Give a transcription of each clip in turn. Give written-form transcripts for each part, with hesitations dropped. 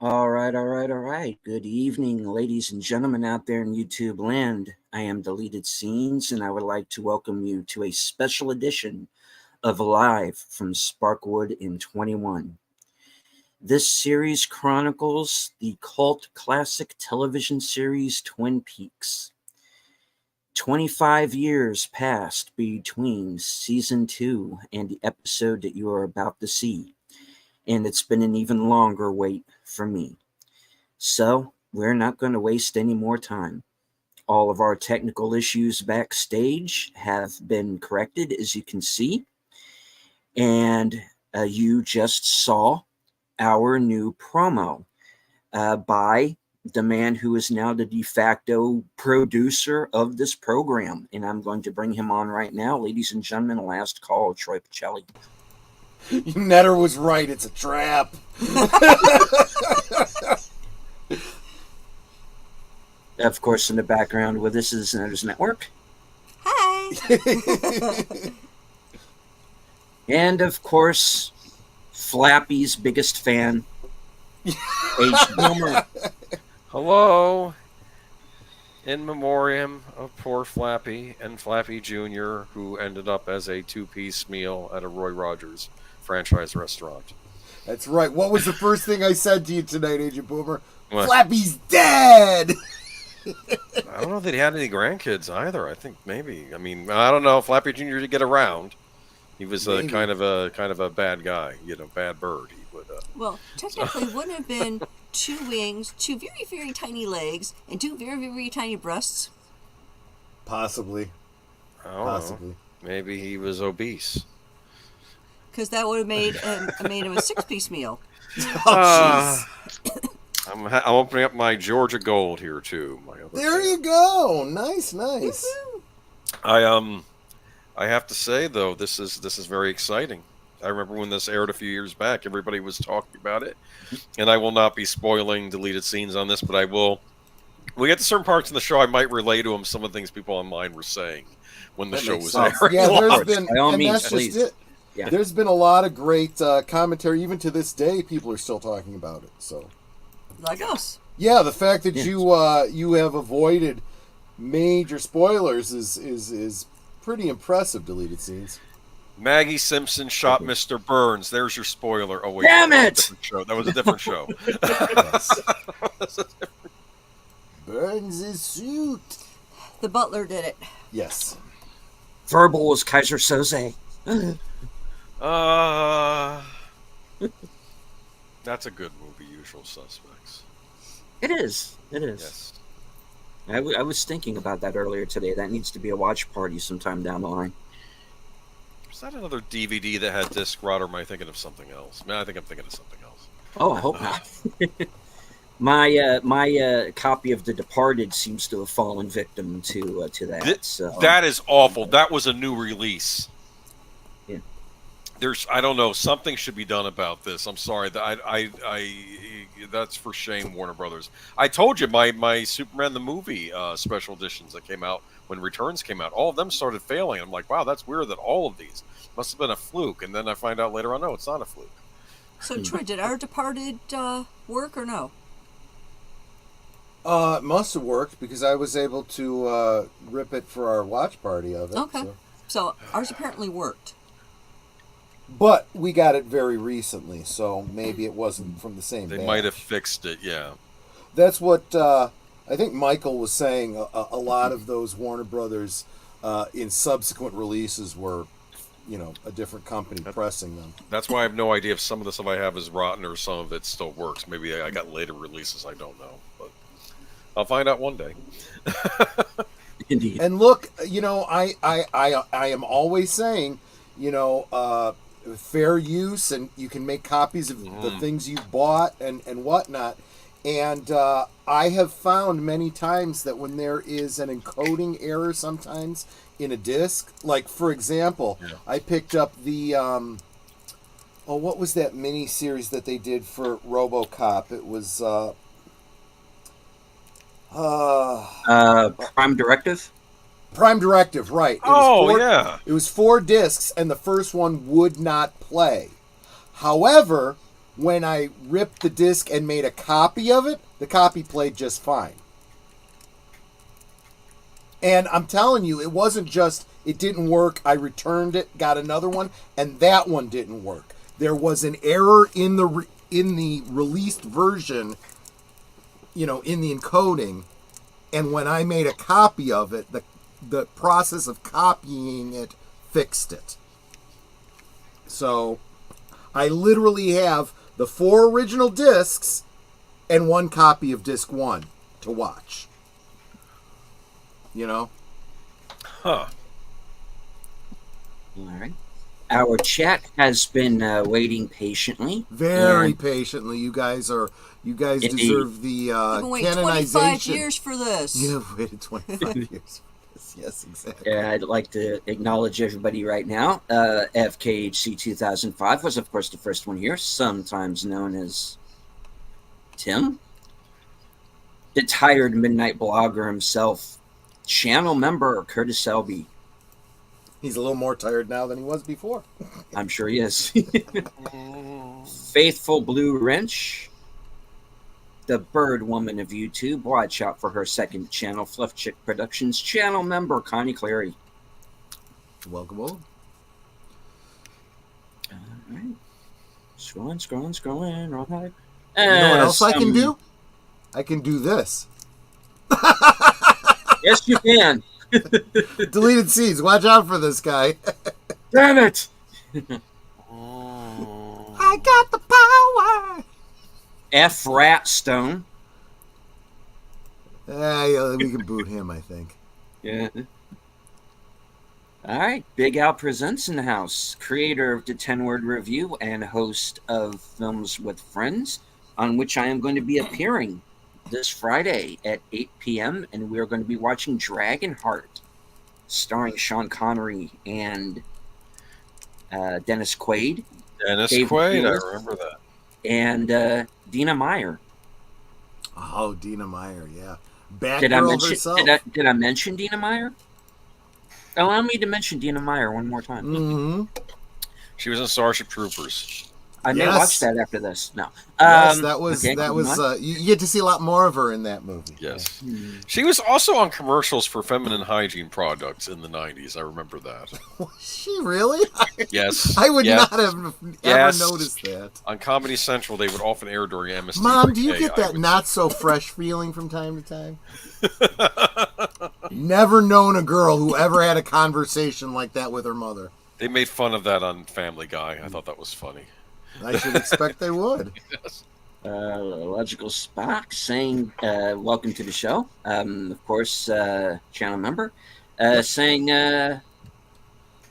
All right. Good evening, ladies and gentlemen out there in YouTube land. I am Deleted Scenes, and I would like to welcome you to a special edition of Live from Sparkwood in 21. This series chronicles the cult classic television series Twin Peaks. 25 years passed between season 2 and the episode that you are about to see, and it's been an even longer wait for me. So, we're not going to waste any more time. All of our technical issues backstage have been corrected, as you can see. And you just saw our new promo by the man who is now the de facto producer of this program. And I'm going to bring him on right now. Ladies and gentlemen, last call, Troy Pacelli. Netter was right. It's a trap. Of course, in the background with us is Netter's Network. Hi. And, of course, Flappy's biggest fan, H. Boomer. Hello. In memoriam of poor Flappy and Flappy Jr., who ended up as a two-piece meal at a Roy Rogers franchise restaurant. That's right. What was the first thing I said to you tonight, Agent Boomer? What? Flappy's dead! I don't know that he had any grandkids either. I think maybe. I mean, I don't know. Flappy Jr. did get around. He was kind of a bad guy, bad bird. He would. Well, technically, wouldn't have been 2 wings, 2 very, very tiny legs, and 2 very, very tiny breasts. Possibly. Possibly. Maybe he was obese. Because that would have made him a 6-piece meal. Oh, jeez. I'm opening up my Georgia Gold here too. There you go. Nice. I have to say though, this is very exciting. I remember when this aired a few years back, everybody was talking about it, and I will not be spoiling deleted scenes on this, but I will. We get to certain parts in the show, I might relay to them some of the things people online were saying when the show was airing. Yeah, there's been, by all and means, that's please. just it. Yeah. There's been a lot of great commentary, even to this day. People are still talking about it. So, Like us. yeah, the fact that you have avoided major spoilers is pretty impressive. Deleted scenes. Maggie Simpson shot Mr. Burns. There's your spoiler. Oh wait, Damn it! That was a different show. Burns' suit. The butler did it. Yes. Verbal was Kaiser Soze. That's a good movie, Usual Suspects. It is. Yes. I was thinking about that earlier today. That needs to be a watch party sometime down the line. Is that another DVD that had disc rot, or am I thinking of something else? Man, I think I'm thinking of something else. Oh, I hope not. My copy of The Departed seems to have fallen victim to that. So That is awful. That was a new release. Yeah. there's I don't know, something should be done about this. I'm sorry that that's for shame, Warner Brothers. I told you my Superman the movie special editions that came out when Returns came out, all of them started failing. I'm like, wow, that's weird that all of these must have been a fluke. And then I find out later on, no, it's not a fluke. So, Troy, did Our Departed work or no? It must have worked because I was able to rip it for our watch party of it. Okay. So ours apparently worked. But we got it very recently, so maybe it wasn't from the same They batch. might have fixed it, yeah. That's what I think Michael was saying. A lot of those Warner Brothers in subsequent releases were, a different company pressing them. That's why I have no idea if some of the stuff I have is rotten or some of it still works. Maybe I got later releases, I don't know. But I'll find out one day. Indeed. And look, I am always saying, fair use, and you can make copies of the things you bought and whatnot. And I have found many times that when there is an encoding error sometimes in a disc, like for example, I picked up the what was that mini series that they did for RoboCop? It was Prime Directive. Prime Directive, right? Yeah. It was 4 discs, and the first one would not play. However, when I ripped the disc and made a copy of it, the copy played just fine. And I'm telling you, it wasn't just it didn't work. I returned it, got another one, and that one didn't work. There was an error in the released version, in the encoding, and when I made a copy of it, the process of copying it fixed it. So I literally have the 4 original discs and 1 copy of disc 1 to watch. Huh. All right. Our chat has been waiting patiently. Very patiently. You guys deserve the I've been waiting canonization. 25 years for this. You have waited 25 years for this. Yes, exactly. I'd like to acknowledge everybody right now. FKHC 2005 was, of course, the first one here, sometimes known as Tim. The tired midnight blogger himself, channel member Curtis Selby. He's a little more tired now than he was before. I'm sure he is. Faithful Blue Wrench. The Bird Woman of YouTube. Watch out for her second channel, Fluff Chick Productions. Channel member Connie Clary. Welcome on. All right. Scrolling. Wrong side. You know what else I can do? I can do this. Yes, you can. Deleted scenes. Watch out for this guy. Damn it. I got the power. F. Ratstone. Yeah, we can boot him, I think. Yeah. All right. Big Al Presents in the house. Creator of the 10-Word Review and host of Films with Friends, on which I am going to be appearing this Friday at 8 p.m. And we are going to be watching Dragonheart, starring Sean Connery and Dennis Quaid. Dennis Dave Quaid, Lewis. I remember that. And Dina Meyer. Oh, Dina Meyer, yeah. Did I Batgirl herself. did I mention Dina Meyer? Allow me to mention Dina Meyer one more time. Mm-hmm. She was in Starship Troopers. I may Yes. watch that after this. No. Yes, that was okay, moving on. you get to see a lot more of her in that movie. Yes. She was also on commercials for feminine hygiene products in the 90s. I remember that. Was she really? Yes. I would Yes. not have Yes. ever noticed that. On Comedy Central, they would often air during MST. Mom, do you get I that would- not so fresh feeling from time to time? Never known a girl who ever had a conversation like that with her mother. They made fun of that on Family Guy. I thought that was funny. I should expect they would. Yes. Logical Spock saying, welcome to the show. Of course, channel member. Saying,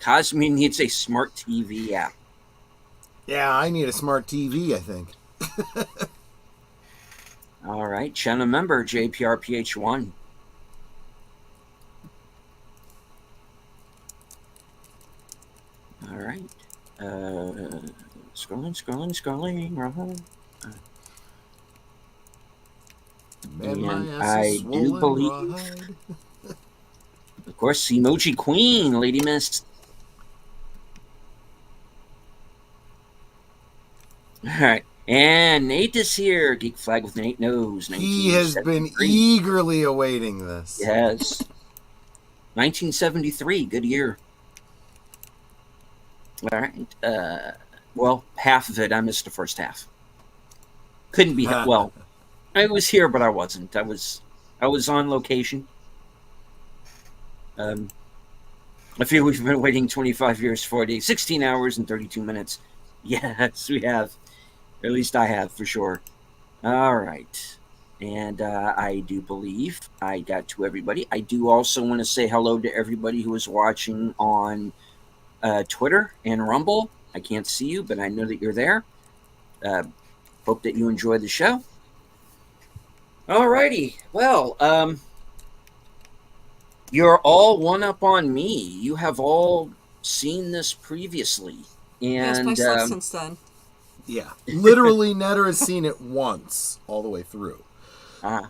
Cosme needs a smart TV app. Yeah, I need a smart TV, I think. All right. Channel member JPRPH1. All right. scrolling, right. Man, my And ass I is do swollen believe, rawhide. of course, Emoji Queen, Lady Miss. All right. And Nate is here. Geek Flag with Nate Knows. He has been 1973. eagerly awaiting this. Yes. 1973. Good year. All right. Well, half of it, I missed the first half. Couldn't be, well, I was here, but I wasn't. I was on location. I feel we've been waiting 25 years for it. 16 hours and 32 minutes. Yes, we have. Or at least I have, for sure. All right. And I do believe I got to everybody. I do also want to say hello to everybody who is watching on Twitter and Rumble. I can't see you, but I know that you're there. Hope that you enjoy the show. All righty. Well, you're all one up on me. You have all seen this previously. Yes, And myself since then. Yeah. Literally, Netter has seen it once all the way through. so,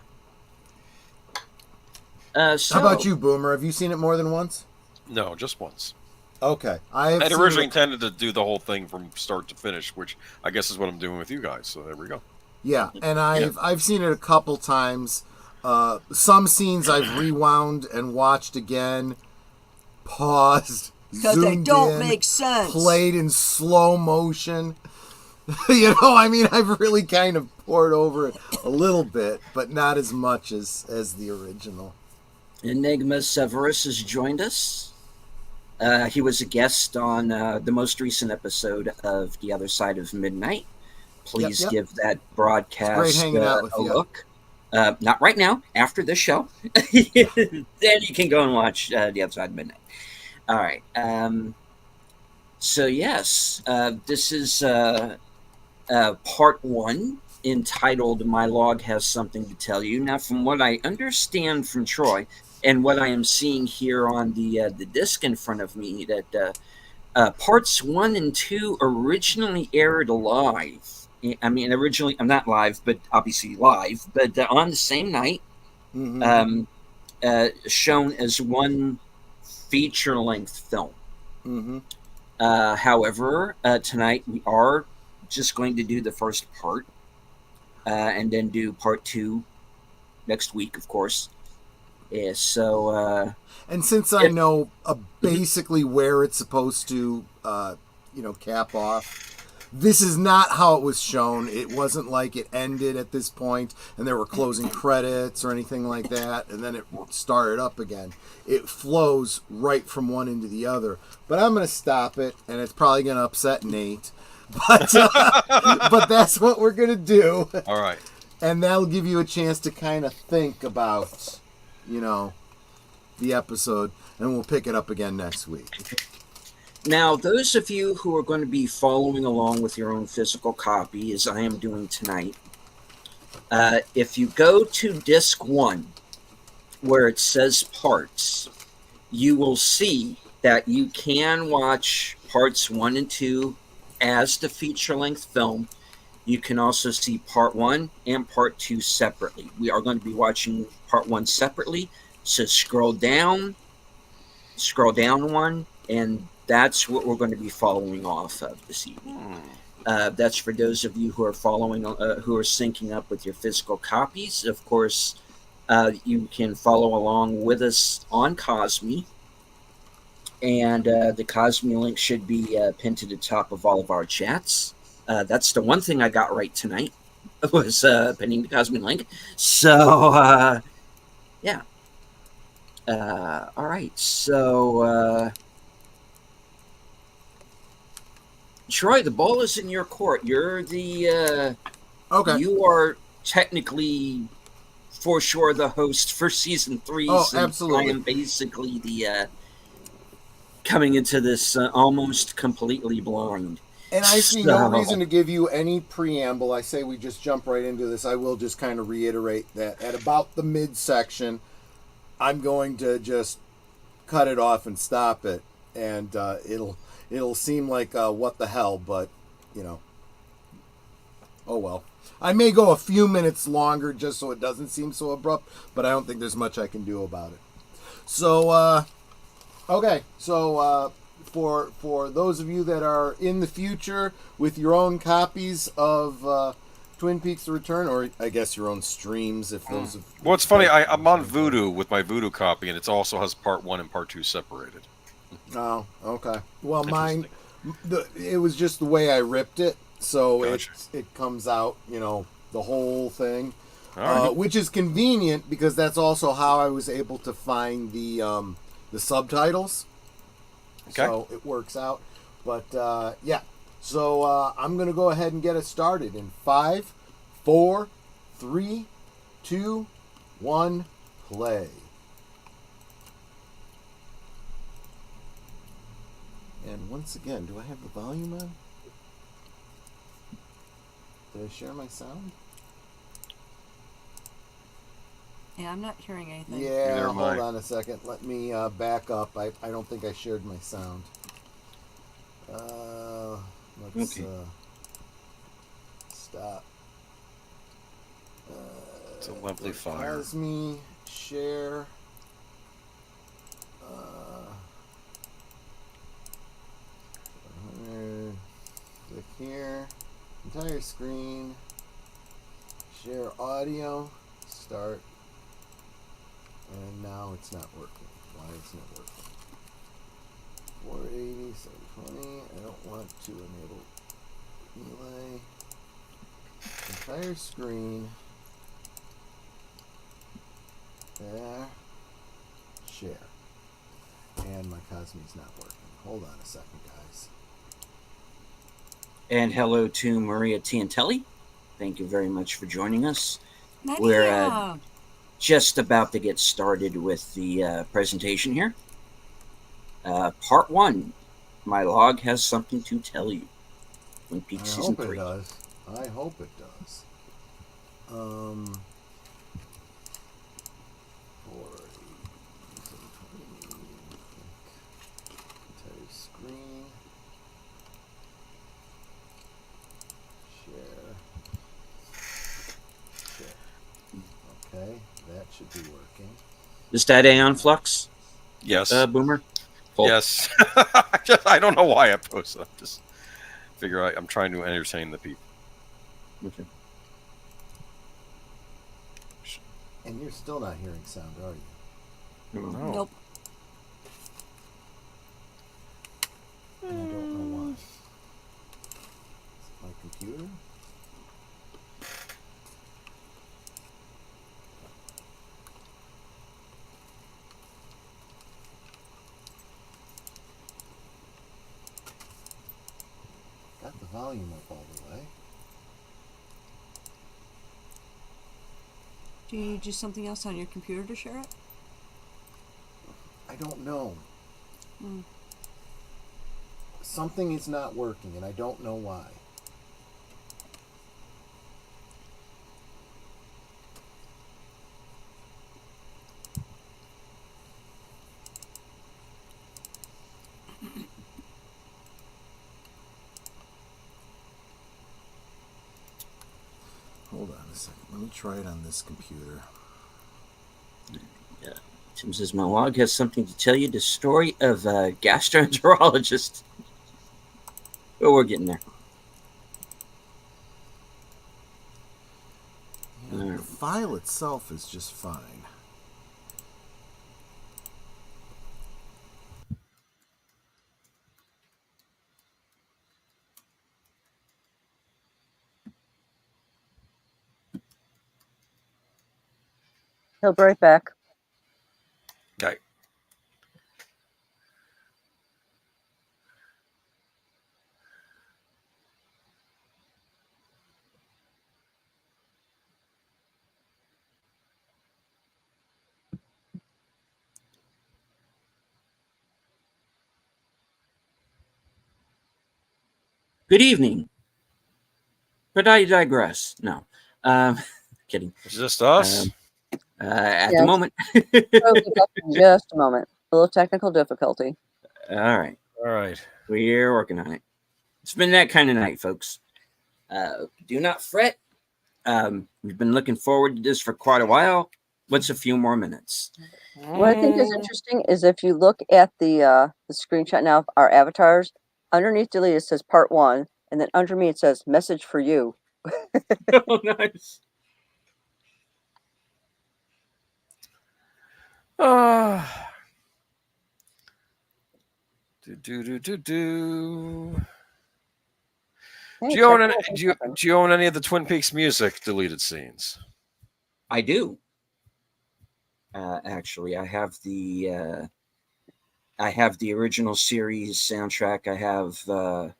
How about you, Boomer? Have you seen it more than once? No, just once. Okay. I'd originally intended to do the whole thing from start to finish, which I guess is what I'm doing with you guys. So there we go. Yeah, and I've seen it a couple times. Some scenes I've rewound and watched again, paused, Because they zoomed don't in, make sense. played in slow motion. You know, I mean, I've really kind of poured over it a little bit, but not as much as the original. Enigma Severus has joined us. He was a guest on the most recent episode of The Other Side of Midnight. Please give that broadcast great hanging out with a you. look. Not right now, after this show. Then you can go and watch The Other Side of Midnight. All right. So, yes, this is part one, entitled My Log Has Something to Tell You. Now, from what I understand from Troy, and what I am seeing here on the disc in front of me, that parts 1 and 2 originally aired live. I mean, originally, I'm not live, but obviously live, but on the same night, shown as one feature-length film. However, tonight we are just going to do the first part, and then do part 2 next week, of course. Yeah, so and since I know basically where it's supposed to, cap off, this is not how it was shown. It wasn't like it ended at this point and there were closing credits or anything like that, and then it started up again. It flows right from one into the other. But I'm going to stop it, and it's probably going to upset Nate. But that's what we're going to do. All right. And that'll give you a chance to kind of think about, the episode, and we'll pick it up again next week. Now, those of you who are going to be following along with your own physical copy, as I am doing tonight, if you go to disc 1, where it says parts, you will see that you can watch parts 1 and 2 as the feature-length film. You can also see part 1 and part 2 separately. We are going to be watching part 1 separately, so scroll down one, and that's what we're going to be following off of this evening. That's for those of you who are following, who are syncing up with your physical copies. Of course, you can follow along with us on Cosme, and the Cosme link should be pinned to the top of all of our chats. That's the one thing I got right tonight, was pinning the Cosme link. So, yeah. All right, so Troy, the ball is in your court. You're the okay. You are technically, for sure, the host for season 3. Oh, absolutely. I am basically the coming into this almost completely blind. And I see no reason to give you any preamble. I say we just jump right into this. I will just kind of reiterate that at about the midsection, I'm going to just cut it off and stop it, and it'll seem like what the hell, but Oh well. I may go a few minutes longer just so it doesn't seem so abrupt, but I don't think there's much I can do about it. So, okay. So, for those of you that are in the future with your own copies of Twin Peaks: The Return, or I guess your own streams, if those. Well, it's funny. I'm on Voodoo with my Voodoo copy, and it also has part 1 and part 2 separated. Oh, okay. Well, mine, it was just the way I ripped it, so Gotcha. it comes out, the whole thing, All right. which is convenient because that's also how I was able to find the subtitles. Okay. So it works out. But yeah, so I'm gonna go ahead and get us started in 5, 4, 3, 2, 1, play. And once again, do I have the volume on? Did I share my sound? Yeah, I'm not hearing anything. Yeah, Never mind. hold on a second. Let me back up. I don't think I shared my sound. Let's Okay. stop. It's a lovely fire. Cosme, share. Click here. Entire screen. Share audio. Start. And now it's not working. Why it's not working? 480, 720. I don't want to enable relay. Entire screen. There. Share. And my Cosme's not working. Hold on a second, guys. And hello to Maria Tiantelli. Thank you very much for joining us. Nadia. We're just about to get started with the presentation here. Part 1. My log has something to tell you. Twin I Peaks Season hope 3. it does. I hope it does. 480, 720. Entire screen. Share. Okay, that should be working. Is that Aeon Flux, Yes. Boomer? Cool. Yes. I don't know why I posted. I'm just figure I'm trying to entertain the people. Okay. And you're still not hearing sound, are you? No. Nope. And I don't know why. Is it my computer? Got the volume up all the way. Do you need just something else on your computer to share it? I don't know. Mm. Something is not working, and I don't know why. Hold on a second. Let me try it on this computer. Tim says, my log has something to tell you. The story of a gastroenterologist. Oh, we're getting there. Yeah, the file itself is just fine. He'll be right back. Okay. Good evening. But I digress. No. Kidding. It's just us. At Yes. the moment. We'll be back in just a moment. A little technical difficulty. All right. All right. We're working on it. It's been that kind of night, folks. Do not fret. We've been looking forward to this for quite a while. What's a few more minutes? What I think is interesting is if you look at the screenshot now of our avatars, underneath Delia it says part 1, and then under me it says message for you. Oh, nice. Do. Hey, Do you own check any, it out. do you own any of the Twin Peaks music deleted scenes? I do. Actually, I have the original series soundtrack. I have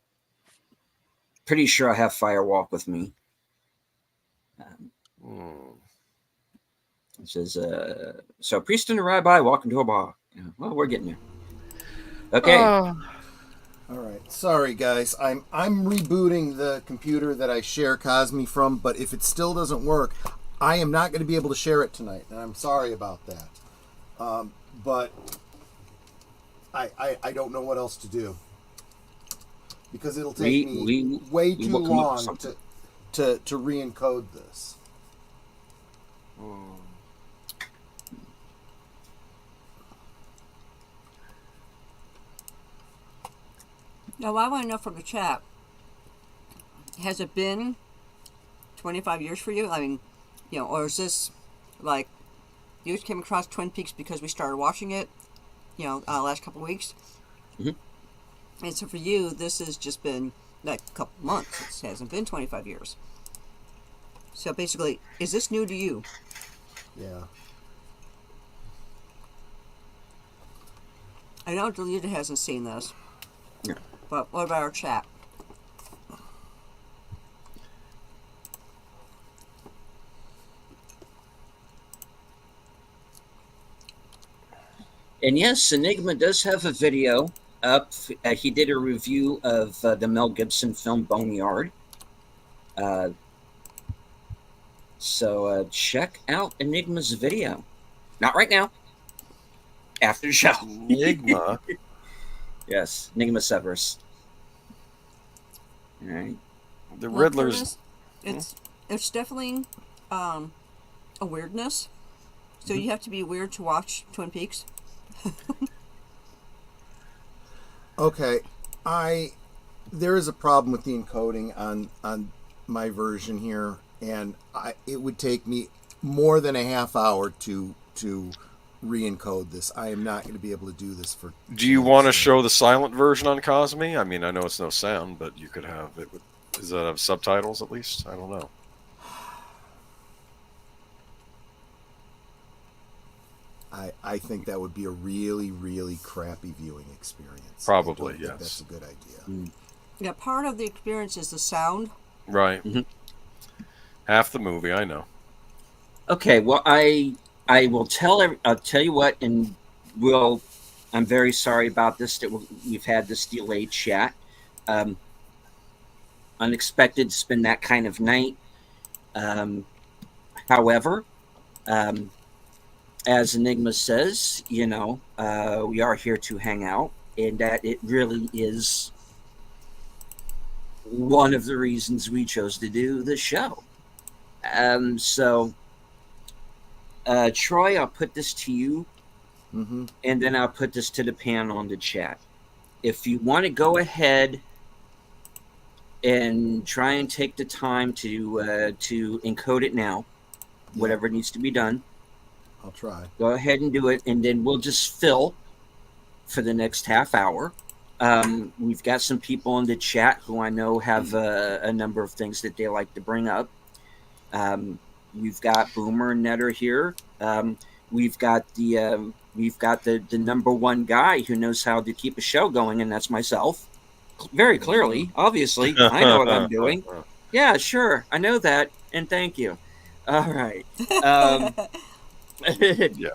pretty sure I have Firewalk with me. It says so priest and a rabbi walk into a bar. Well, we're getting there. Okay. All right. Sorry, guys. I'm rebooting the computer that I share Cosme from, but if it still doesn't work, I am not going to be able to share it tonight, and I'm sorry about that. But I don't know what else to do because it'll take me way too long to re-encode this. Now, I want to know from the chat, has it been 25 years for you? I mean, or is this like you just came across Twin Peaks because we started watching it, last couple of weeks? Mm-hmm. And so for you, this has just been like a couple of months. It hasn't been 25 years. So basically, is this new to you? Yeah. I know Delita hasn't seen this. Yeah. But what about our chat? And yes, Enigma does have a video up. He did a review of the Mel Gibson film Boneyard. So check out Enigma's video. Not right now. After the show. Enigma? Yes, Enigma Severus. All right. The Riddler's... It's definitely a weirdness. So you have to be weird to watch Twin Peaks. Okay, there is a problem with the encoding on my version here, and it would take me more than a half hour to re-encode this. I am not going to be able to do this for. Do you want to show the silent version on Cosme? I mean, I know it's no sound, but you could have it. Does that have subtitles at least? I don't know. I think that would be a really, really crappy viewing experience. Probably, I don't think yes. That's a good idea. Yeah, part of the experience is the sound. Right. Mm-hmm. Half the movie, I know. Okay, well, I will I'll tell you what, and I'm very sorry about this, that we've had this delayed chat. Unexpected, it's been that kind of night. However, as Enigma says, we are here to hang out, and that it really is one of the reasons we chose to do the show. So, Troy, I'll put this to you, Mm-hmm. and then I'll put this to the panel on the chat. If you want to go ahead and try and take the time to encode it now, whatever needs to be done, I'll try. go ahead and do it, and then we'll just fill for the next half hour. We've got some people in the chat who I know have a number of things that they like to bring up. We've got Boomer and Netter here. We've got the number one guy who knows how to keep a show going, and that's myself. Very clearly, obviously, I know what I'm doing. Yeah, sure, I know that, and thank you. All right.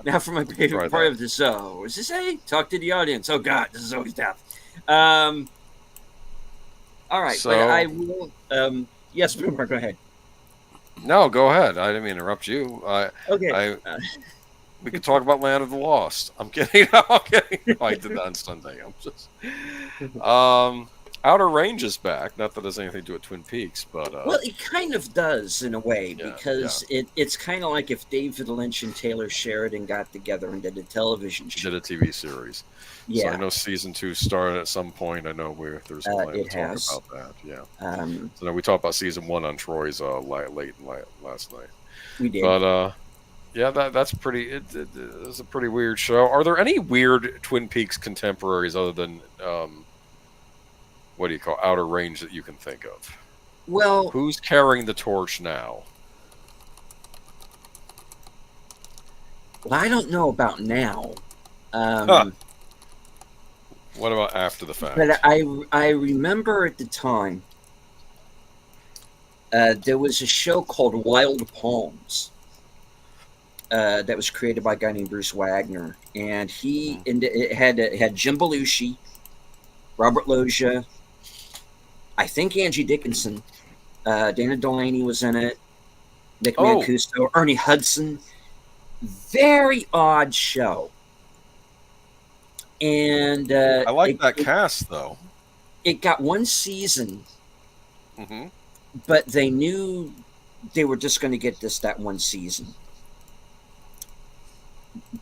Now for my favorite part of the show. What's this say? Talk to the audience. Oh God, this is always tough. All right, So, but I will. Yes, Boomer, go ahead. No, go ahead. I didn't mean to interrupt you. Okay. We could talk about Land of the Lost. I'm kidding. No, I'm kidding. No, I did that on Sunday. I Outer Range is back. Not that it has anything to do with Twin Peaks, but Well, it kind of does in a way Yeah, because it's kind of like if David Lynch and Taylor Sheridan got together and did a television show. did a TV series. So I Yeah, know season 2 started at some point. I know there's a plan to it talk has. about that. Yeah. Um, So now we talked about season 1 on Troy's last night. we did. But yeah, that's pretty. It's a pretty weird show. Are there any weird Twin Peaks contemporaries other than what do you call Outer Range that you can think of? Well, Who's carrying the torch now? I don't know about now. Huh. What about after the fact? But I remember at the time there was a show called Wild Palms that was created by a guy named Bruce Wagner, and it had Jim Belushi, Robert Loggia, I think Angie Dickinson, Dana Delaney was in it, Nick Mancuso, Ernie Hudson. Very odd show. And I like that cast, though. It got one season, Mm-hmm. but they knew they were just going to get that one season.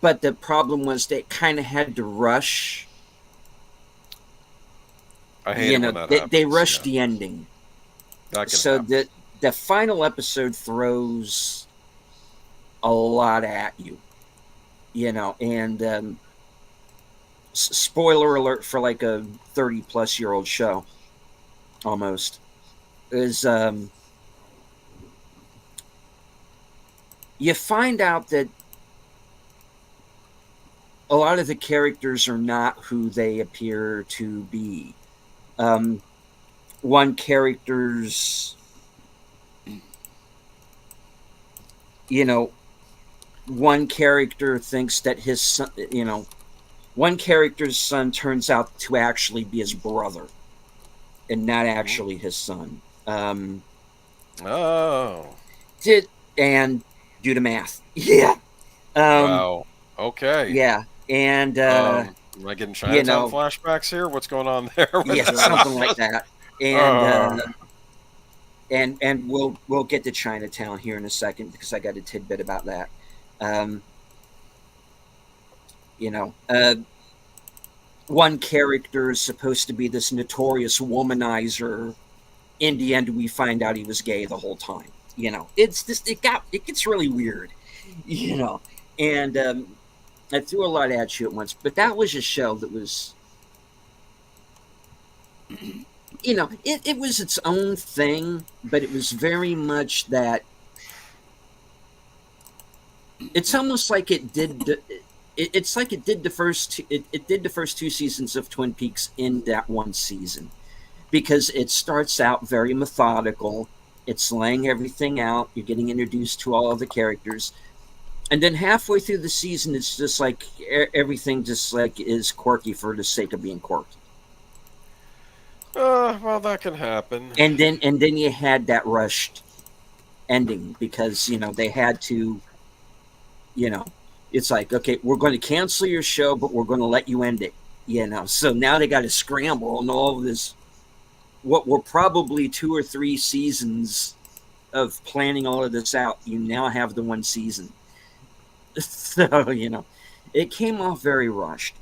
But the problem was they kind of had to rush. I hate it when that happens. They rushed the ending. That can So happen. the final episode throws a lot at you. And spoiler alert for like a 30-plus-year-old show, almost, is you find out that a lot of the characters are not who they appear to be. One character's, one character thinks that his son, one character's son turns out to actually be his brother and not actually his son. Oh. And do the math. Yeah. Wow. Okay. Yeah. And, am I getting Chinatown flashbacks here? What's going on there? Yeah, something like that. And we'll get to Chinatown here in a second because I got a tidbit about that. One character is supposed to be this notorious womanizer. In the end, we find out he was gay the whole time. It's just it gets really weird. And I threw a lot at you at once, but that was a show that was, it was its own thing, but it was very much that. It's almost like it did. It's like it did the first. It did the first 2 seasons of Twin Peaks in that one season, because it starts out very methodical. It's laying everything out. You're getting introduced to all of the characters, and then halfway through the season, it's just like everything just like is quirky for the sake of being quirky. Well, that can happen. And then you had that rushed ending because they had to. It's like, okay, we're going to cancel your show, but we're going to let you end it. So now they got to scramble and all of this. What were probably 2 or 3 seasons of planning all of this out, you now have the one season. So, it came off very rushed.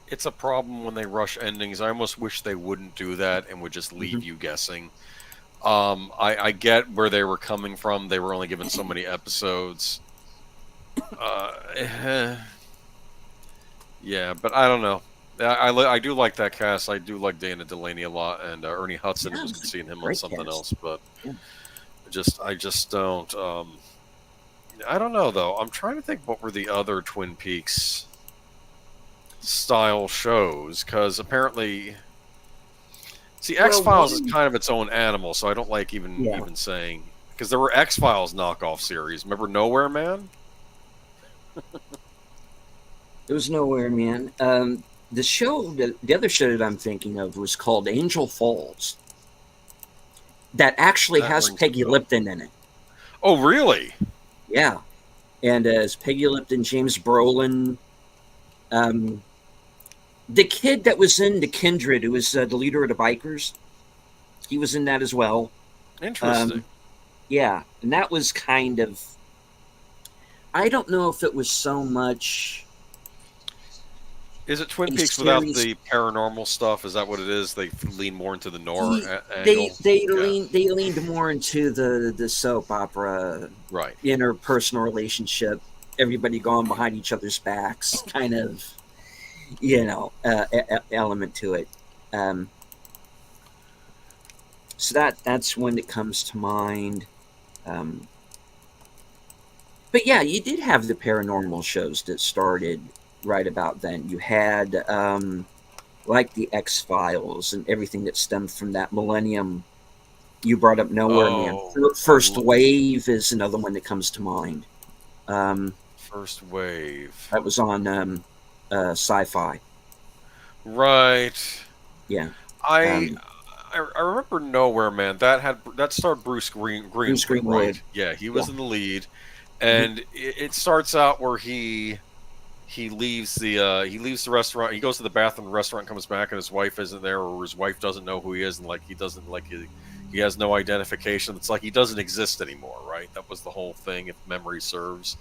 It's a problem when they rush endings. I almost wish they wouldn't do that and would just leave you guessing. I get where they were coming from. They were only given so many episodes. Yeah, but I don't know. I do like that cast. I do like Dana Delaney a lot, and Ernie Hudson. It was good seeing him on something else, but I just don't. I don't know though. I'm trying to think what were the other Twin Peaks style shows, because apparently, see, X-Files is kind of its own animal, so I don't like even saying, because there were X-Files knockoff series. Remember Nowhere Man? It was Nowhere Man. The other show that I'm thinking of was called Angel Falls. That actually has Peggy Lipton in it. Oh, really? Yeah. And as Peggy Lipton, James Brolin, The kid that was in the Kindred, who was the leader of the bikers, he was in that as well. Interesting. Yeah, and that was kind of. I don't know if it was so much Is it Twin a Peaks without series. the paranormal stuff? Is that what it is? They lean more into the noir He, angle. Yeah. they leaned more into the soap opera, Right. interpersonal relationship, everybody going behind each other's backs, kind of element to it. Um, so that's when it comes to mind. Um, but yeah, you did have the paranormal shows that started right about then. You had like the X Files and everything that stemmed from that millennium. You brought up Nowhere Man. Oh, First Wave is another one that comes to mind. Um, First Wave. that was on Sci-Fi. Right. Yeah, I um, I remember Nowhere Man. That starred Bruce Greenwood, right? Greenwood. Yeah, he Yeah, was in the lead, hmm and it starts out where he leaves the restaurant. He goes to the bathroom. The restaurant comes back, and his wife isn't there, or his wife doesn't know who he is, and like he doesn't like he has no identification. It's like he doesn't exist anymore, right? That was the whole thing, if memory serves.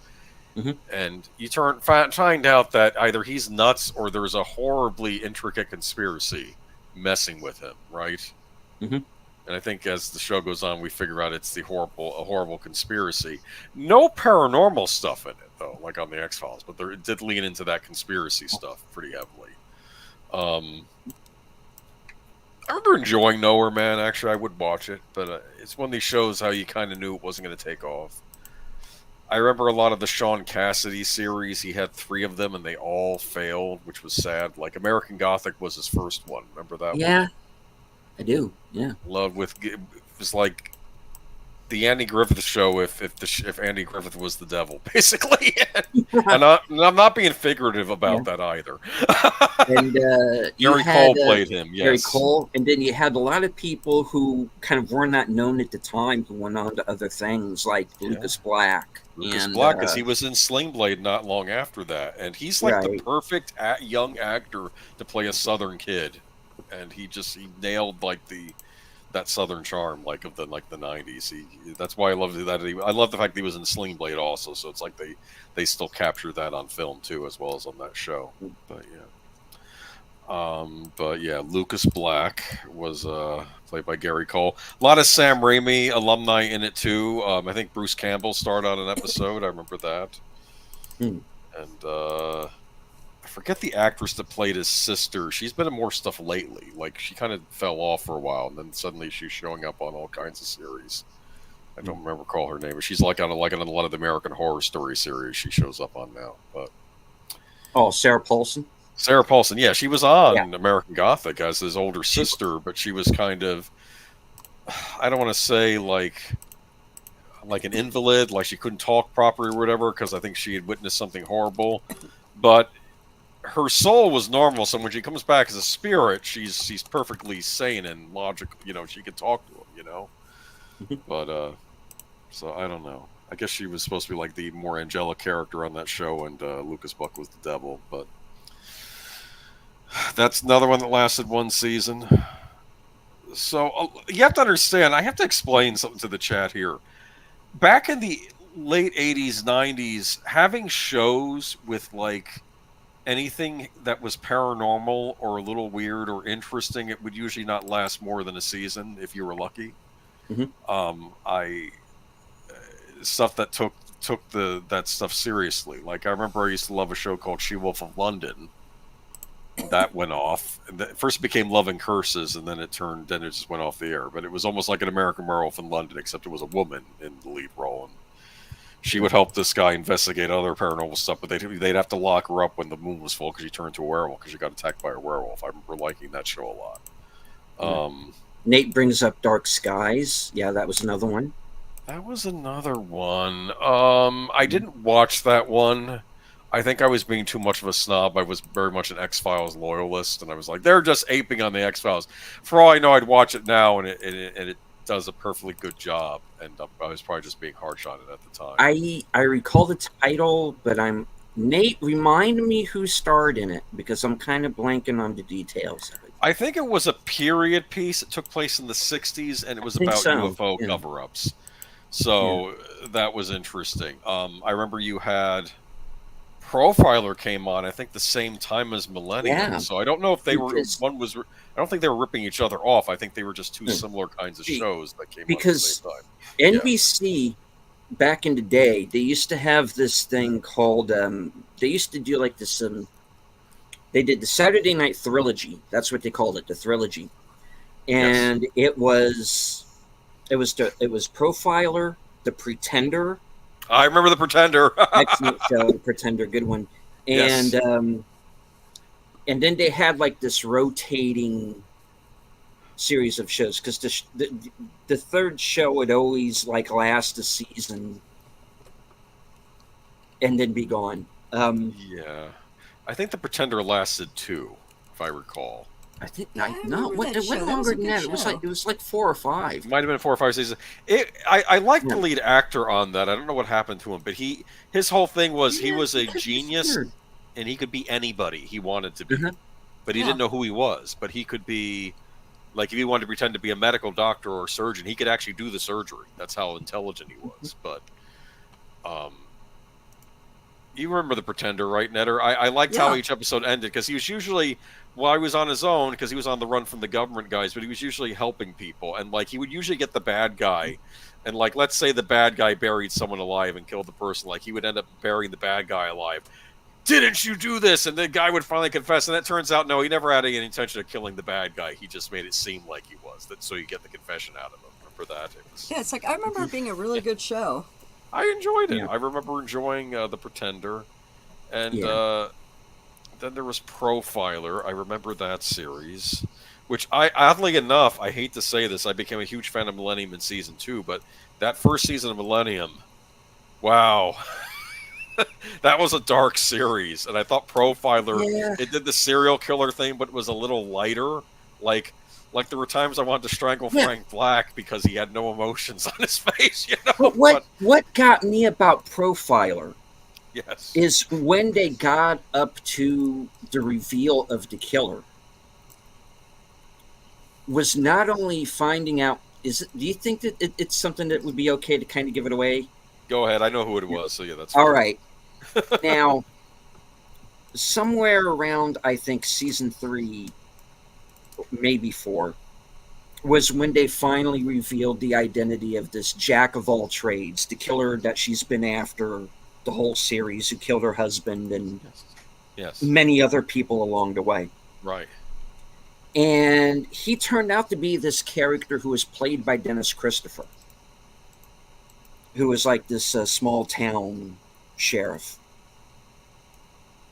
hmm And you find out that either he's nuts or there's a horribly intricate conspiracy messing with him, right? hmm And I think as the show goes on, we figure out it's a horrible conspiracy. No paranormal stuff in it though, like on the X Files, but it did lean into that conspiracy stuff pretty heavily. Um, I remember enjoying Nowhere Man. Actually, I would watch it, but it's one of these shows how you kind of knew it wasn't going to take off. I remember a lot of the Sean Cassidy series. He had 3 of them, and they all failed, which was sad. Like American Gothic was his first one. Remember that one? yeah, I do. Yeah, Love with it was like the Andy Griffith show if Andy Griffith was the devil, basically. And I'm not being figurative yeah. about that either. And you Gary had Cole played him. Gary Yes. Cole, and then you had a lot of people who kind of were not known at the time who went on to other things like Yeah. Lucas Black. Lucas And Black, because he was in Sling Blade not long after that, and he's like the right, perfect young actor to play a Southern kid, and he nailed like that Southern charm like of the '90s. That's why I love that. I love the fact that he was in Sling Blade also. So it's like they still captured that on film too, as well as on that show. But yeah. But yeah, Lucas Black was played by Gary Cole. A lot of Sam Raimi alumni in it too. I think Bruce Campbell starred on an episode. I remember that. Hmm. And I forget the actress that played his sister. She's been in more stuff lately. Like she kind of fell off for a while, and then suddenly she's showing up on all kinds of series. I don't recall her name, but she's like on a lot of the American Horror Story series. She shows up on now, but. Oh, Sarah Paulson. Sarah Paulson, yeah, she was on Yeah. American Gothic as his older sister, but she was kind of, I don't want to say like an invalid, like she couldn't talk properly or whatever, because I think she had witnessed something horrible, but her soul was normal. So when she comes back as a spirit, she's perfectly sane and logical. She could talk to him. But so I don't know. I guess she was supposed to be like the more angelic character on that show, and Lucas Buck was the devil, but. That's another one that lasted 1 season. So you have to understand, I have to explain something to the chat here. Back in the late 80s, 90s, having shows with like anything that was paranormal or a little weird or interesting, it would usually not last more than a season if you were lucky. I stuff that took that stuff seriously. Like I remember I used to love a show called She-Wolf of London. That went off. And first it became Love and Curses, and then it just went off the air. But it was almost like an American Werewolf in London, except it was a woman in the lead role, and she would help this guy investigate other paranormal stuff. But they'd have to lock her up when the moon was full because she turned into a werewolf because she got attacked by a werewolf. I remember liking that show a lot. Nate brings up Dark Skies. Yeah, that was another one. That was another one. I didn't watch that one. I think I was being too much of a snob. I was very much an X-Files loyalist, and I was like, they're just aping on the X-Files. For all I know, I'd watch it now, and it does a perfectly good job. And I was probably just being harsh on it at the time. I recall the title, but I'm Nate, remind me who starred in it because I'm kind of blanking on the details of it. I think it was a period piece. It took place in the 60s, and it was I think about so. UFO Yeah. cover-ups. So that was interesting. I remember you had Profiler came on, I think, the same time as Millennium. Yeah. So I don't know if they were Because- one was. I don't think they were ripping each other off. I think they were just two similar kinds of Be- shows that came on at the because same time. NBC back in the day, they used to have this thing called. They used to do like this. They did the Saturday Night Trilogy. That's what they called it, the Trilogy, and it was Profiler, The Pretender. I remember The Pretender. Excellent show, The Pretender, good one. And Yes. And then they had like this rotating series of shows because the third show would always like last a season and then be gone. Yeah, I think The Pretender lasted 2, if I recall. I think Yeah, I no, remember it that show. went That was longer a than good that. show. It was like 4 or 5. Might have been 4 or 5 seasons. I like Yeah. the lead actor on that. I don't know what happened to him, but his whole thing was he Yeah, was a because genius, weird. and he could be anybody he wanted to be, Mhm. but he Yeah. didn't know who he was. But he could be, like, if he wanted to pretend to be a medical doctor or a surgeon, he could actually do the surgery. That's how intelligent he was. But you remember The Pretender, right, Netter? I liked how Yeah. each episode ended because he was usually, well, he was on his own because he was on the run from the government guys, but he was usually helping people. And, like, he would usually get the bad guy. And, like, let's say the bad guy buried someone alive and killed the person. Like, he would end up burying the bad guy alive. Didn't you do this? And the guy would finally confess. And it turns out, no, he never had any intention of killing the bad guy. He just made it seem like he was. So you get the confession out of him. Remember that? Yeah, it's like I remember it being a really good show. I enjoyed it. Yeah. I remember enjoying The Pretender. And Yeah. then there was Profiler. I remember that series. Which, oddly enough, I hate to say this, I became a huge fan of Millennium in season 2. But that first season of Millennium, wow. That was a dark series, and I thought Profiler, Yeah. it did the serial killer thing, but it was a little lighter. Like there were times I wanted to strangle Yeah. Frank Black because he had no emotions on his face. You know. But what got me about Profiler Yes. is when they got up to the reveal of the killer was not only finding out. Do you think that it's something that would be okay to kind of give it away? Go ahead. I know who it was, so yeah, that's All fine. right. Now, somewhere around, I think, season 3, maybe 4, was when they finally revealed the identity of this jack of all trades, the killer that she's been after the whole series, who killed her husband and Yes. many other people along the way. Right. And he turned out to be this character who was played by Dennis Christopher, who was like this small town sheriff.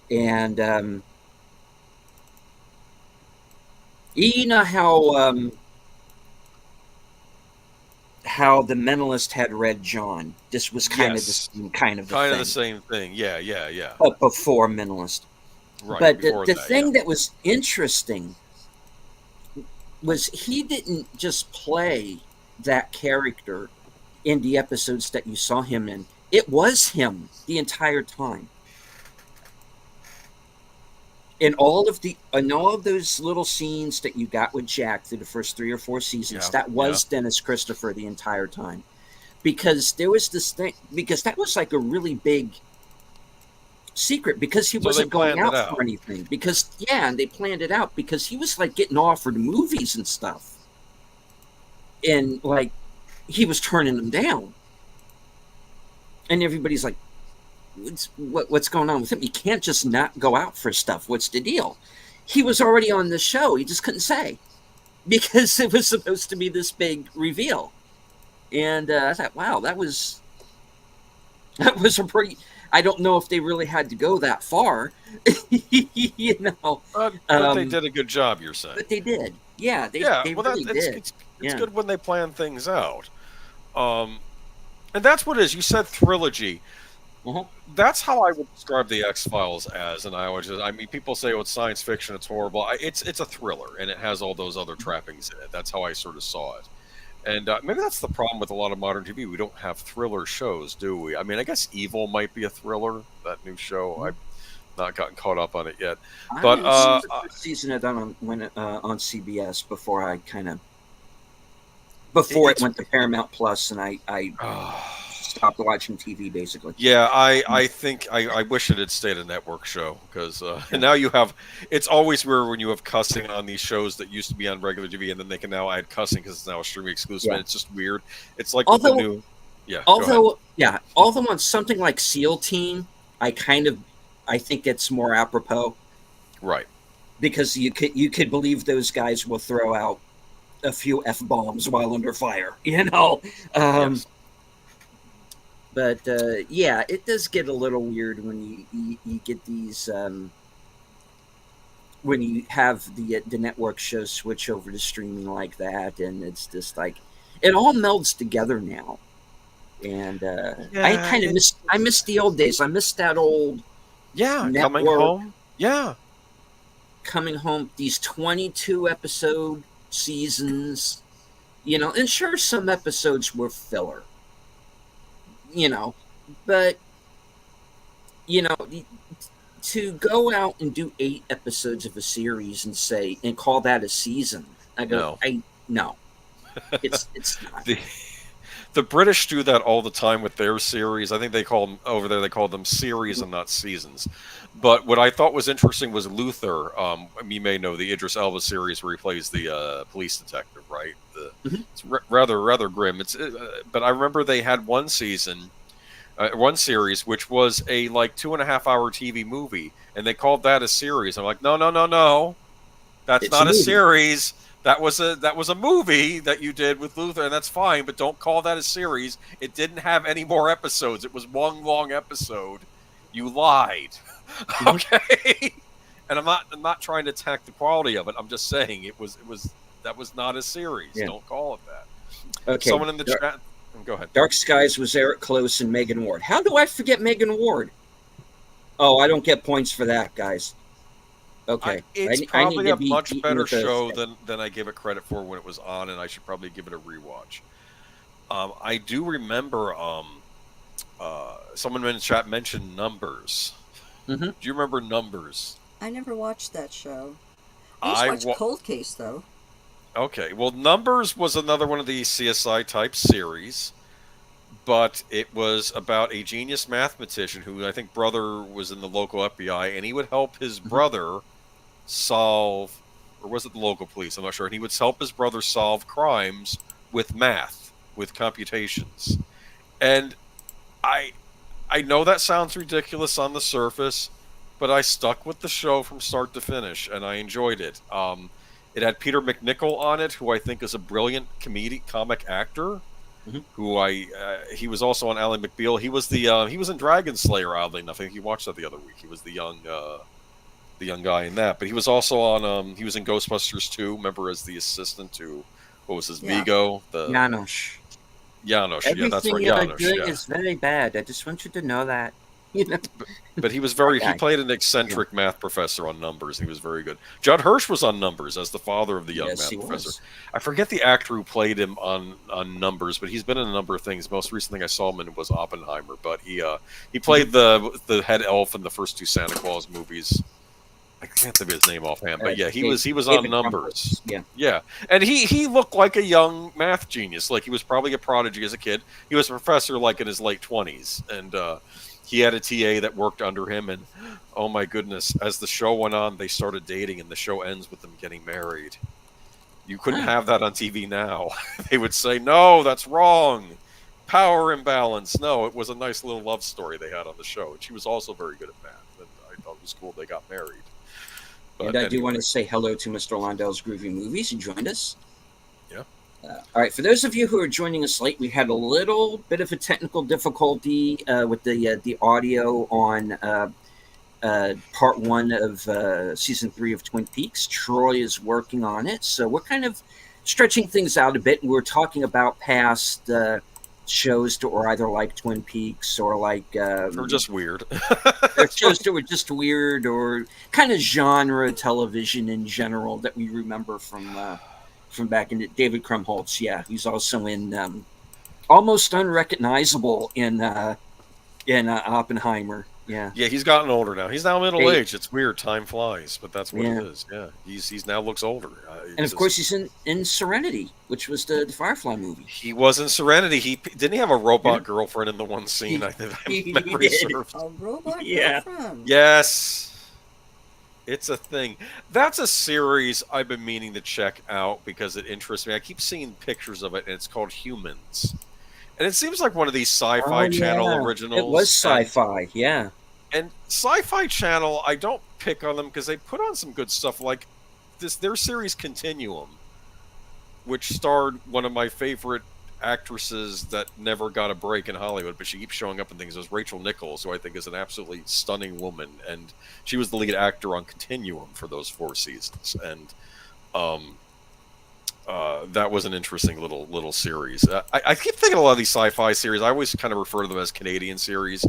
And you know how the Mentalist had read John. This was kind of the Yes. same kind of Kind of thing, the same thing. Yeah. but before Mentalist. Right. But before the that, thing yeah. that was interesting was he didn't just play that character in the episodes that you saw him in. It was him the entire time. In all of those little scenes that you got with Jack through the first 3 or 4 seasons, Yeah, that was Dennis Christopher the entire time. Because there was this thing, because that was like a really big secret, because he So they wasn't going planned it out out. for anything. Because, yeah, and they planned it out because he was like getting offered movies and stuff. And like, he was turning them down. And everybody's like, what's going on with him? He can't just not go out for stuff. What's the deal? He was already on the show. He just couldn't say because it was supposed to be this big reveal. And I thought, wow, that was a pretty. I don't know if they really had to go that far, you know. But they did a good job. You're saying. But they did. Yeah, they Well, really did. It's Yeah. good when they plan things out. And that's what it is. You said trilogy. Uh-huh. That's how I would describe the X-Files as, and I mean, people say, oh, it's science fiction, it's horrible. It's a thriller, and it has all those other trappings in it. That's how I sort of saw it. And maybe that's the problem with a lot of modern TV. We don't have thriller shows, do we? I mean, I guess Evil might be a thriller. That new show, I've not gotten caught up on it yet. But I saw the first season of that on CBS before I kind of it went to Paramount Plus, and I stopped watching TV basically. Yeah, I think I wish it had stayed a network show because now you have. It's always weird when you have cussing on these shows that used to be on regular TV, and then they can now add cussing because it's now a streaming exclusive. Yeah. And it's just weird. It's like with the new. Yeah. Although on something like SEAL Team, I think it's more apropos. Right. Because you could believe those guys will throw out a few F-bombs while under fire, Yes. But it does get a little weird when you get these when you have the network shows switch over to streaming like that, and it's just like it all melds together now. And I miss the old days. I miss that old coming home. Yeah. Coming home, these 22 episode seasons, and sure, some episodes were filler, but to go out and do 8 episodes of a series and call that a season, I go, no, it's not. The British do that all the time with their series. I think they call them series and not seasons. But what I thought was interesting was Luther. You may know the Idris Elba series where he plays the police detective, right? It's rather grim. But I remember they had one series, which was a 2.5-hour TV movie, and they called that a series. I'm like, no, that's not a series. That was a movie that you did with Luther, and that's fine, but don't call that a series. It didn't have any more episodes. It was one long episode. You lied. Okay. And I'm not trying to attack the quality of it. I'm just saying that was not a series. Yeah. Don't call it that. Okay. Someone in the chat. Go ahead. Dark Skies was Eric Close and Megan Ward. How do I forget Megan Ward? Oh, I don't get points for that, guys. Okay. It's probably a much better show than I gave it credit for when it was on, and I should probably give it a rewatch. I do remember someone in the chat mentioned Numbers. Mm-hmm. Do you remember Numbers? I never watched that show. I watched Cold Case, though. Okay. Well, Numbers was another one of these CSI-type series, but it was about a genius mathematician who I think brother was in the local FBI, and he would help his brother solve, or was it the local police? I'm not sure. And he would help his brother solve crimes with math, with computations. And I know that sounds ridiculous on the surface, but I stuck with the show from start to finish, and I enjoyed it. It had Peter McNichol on it, who I think is a brilliant comic actor. Mm-hmm. Who he was also on Ally McBeal. He was he was in Dragon Slayer, oddly enough. I think you watched that the other week. He was the young guy in that. But he was also on he was in Ghostbusters 2. Remember, as the assistant to what was his Vigo? Janosch. Everything yeah, that's right. Janosch, doing is very bad. I just want you to know that. But he was he played an eccentric math professor on Numbers. He was very good. Judd Hirsch was on Numbers as the father of the young math professor. I forget the actor who played him on Numbers, but he's been in a number of things. The most recent thing I saw him in was Oppenheimer, but he played the head elf in the first 2 Santa Claus movies. I can't think of his name offhand, but yeah, he was on Numbers. Yeah, and he looked like a young math genius. Like he was probably a prodigy as a kid. He was a professor in his late 20s, and he had a TA that worked under him. And oh my goodness, as the show went on, they started dating, and the show ends with them getting married. You couldn't have that on TV now. They would say, "No, that's wrong. Power imbalance." No, it was a nice little love story they had on the show, and she was also very good at math. And I thought it was cool they got married. But and I do want to say hello to Mr. Londell's Groovy Movies. He joined us. Yeah. All right. For those of you who are joining us late, we had a little bit of a technical difficulty with the audio on part 1 of season 3 of Twin Peaks. Troy is working on it, so we're kind of stretching things out a bit. We're talking about past shows that were either like Twin Peaks or like or just weird. Shows that were just weird or kind of genre television in general that we remember from from back in David Krumholtz. Yeah, he's also in almost unrecognizable in Oppenheimer. Yeah. Yeah, he's gotten older now. He's now middle Hey, aged. It's weird. Time flies, but that's what it yeah. is. Yeah, he's now looks older. And of course, he's in Serenity, which was the Firefly movie. He was in Serenity. Didn't he have a robot Yeah. girlfriend in the one scene? I think He memory did. serves. A robot Yeah. girlfriend. Yes, it's a thing. That's a series I've been meaning to check out because it interests me. I keep seeing pictures of it, and it's called Humans. And it seems like one of these Sci-Fi Oh, Channel yeah. originals. It was sci-fi. Yeah. And Sci-Fi Channel, I don't pick on them because they put on some good stuff, like their series Continuum, which starred one of my favorite actresses that never got a break in Hollywood, but she keeps showing up in things. It was Rachel Nichols, who I think is an absolutely stunning woman, and she was the lead actor on Continuum for those 4 seasons. And that was an interesting little series. I keep thinking a lot of these sci-fi series. I always kind of refer to them as Canadian series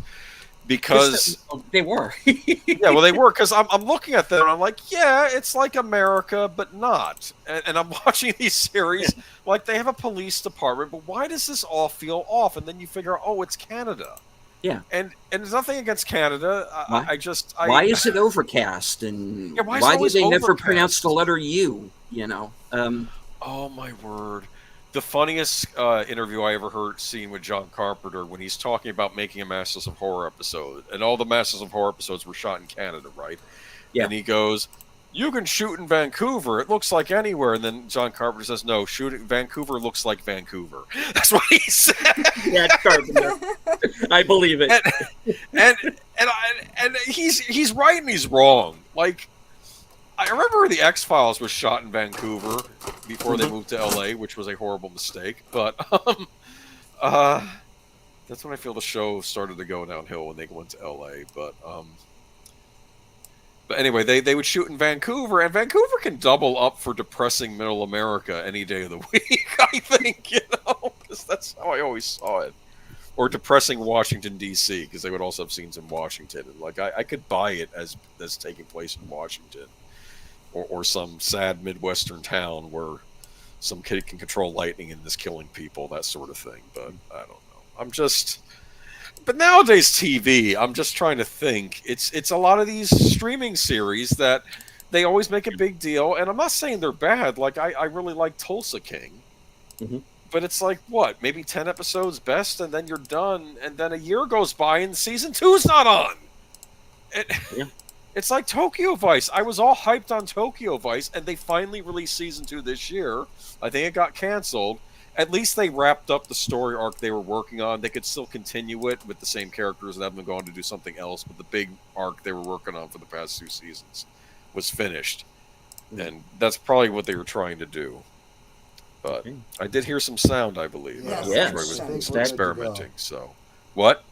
because they were. yeah, well, they were, because I'm looking at them and I'm like, yeah, it's like America, but not. And I'm watching these series like they have a police department, but why does this all feel off? And then you figure, oh, it's Canada. Yeah. And there's nothing against Canada. Why? Why is it overcast? And Yeah, why is it why do always they never overcast? pronounce the letter U? You know. Oh my word. The funniest interview I ever seen with John Carpenter, when he's talking about making a Masters of Horror episode, and all the Masters of Horror episodes were shot in Canada, right? Yeah. And he goes, "You can shoot in Vancouver. It looks like anywhere." And then John Carpenter says, "No, shooting Vancouver looks like Vancouver." That's what he said. Yeah, Carpenter. I believe it. And he's right and he's wrong. Like, I remember the X-Files was shot in Vancouver before they moved to LA, which was a horrible mistake. But that's when I feel the show started to go downhill, when they went to LA. But anyway, they would shoot in Vancouver, and Vancouver can double up for depressing Middle America any day of the week, I think, because that's how I always saw it. Or depressing Washington, D.C., because they would also have scenes in Washington. And like I could buy it as taking place in Washington. Or some sad Midwestern town where some kid can control lightning and is killing people, that sort of thing. But I don't know. But nowadays TV, I'm just trying to think. It's a lot of these streaming series that they always make a big deal, and I'm not saying they're bad. Like I really like Tulsa King, but it's like what, maybe 10 episodes best, and then you're done, and then a year goes by and season 2's not on. It's like Tokyo Vice. I was all hyped on Tokyo Vice, and they finally released season 2 this year. I think it got canceled. At least they wrapped up the story arc they were working on. They could still continue it with the same characters and have them go on to do something else, but the big arc they were working on for the past 2 seasons was finished. And that's probably what they were trying to do. But I did hear some sound, I believe. Yes. Troy was I think we're good to experimenting. So, what?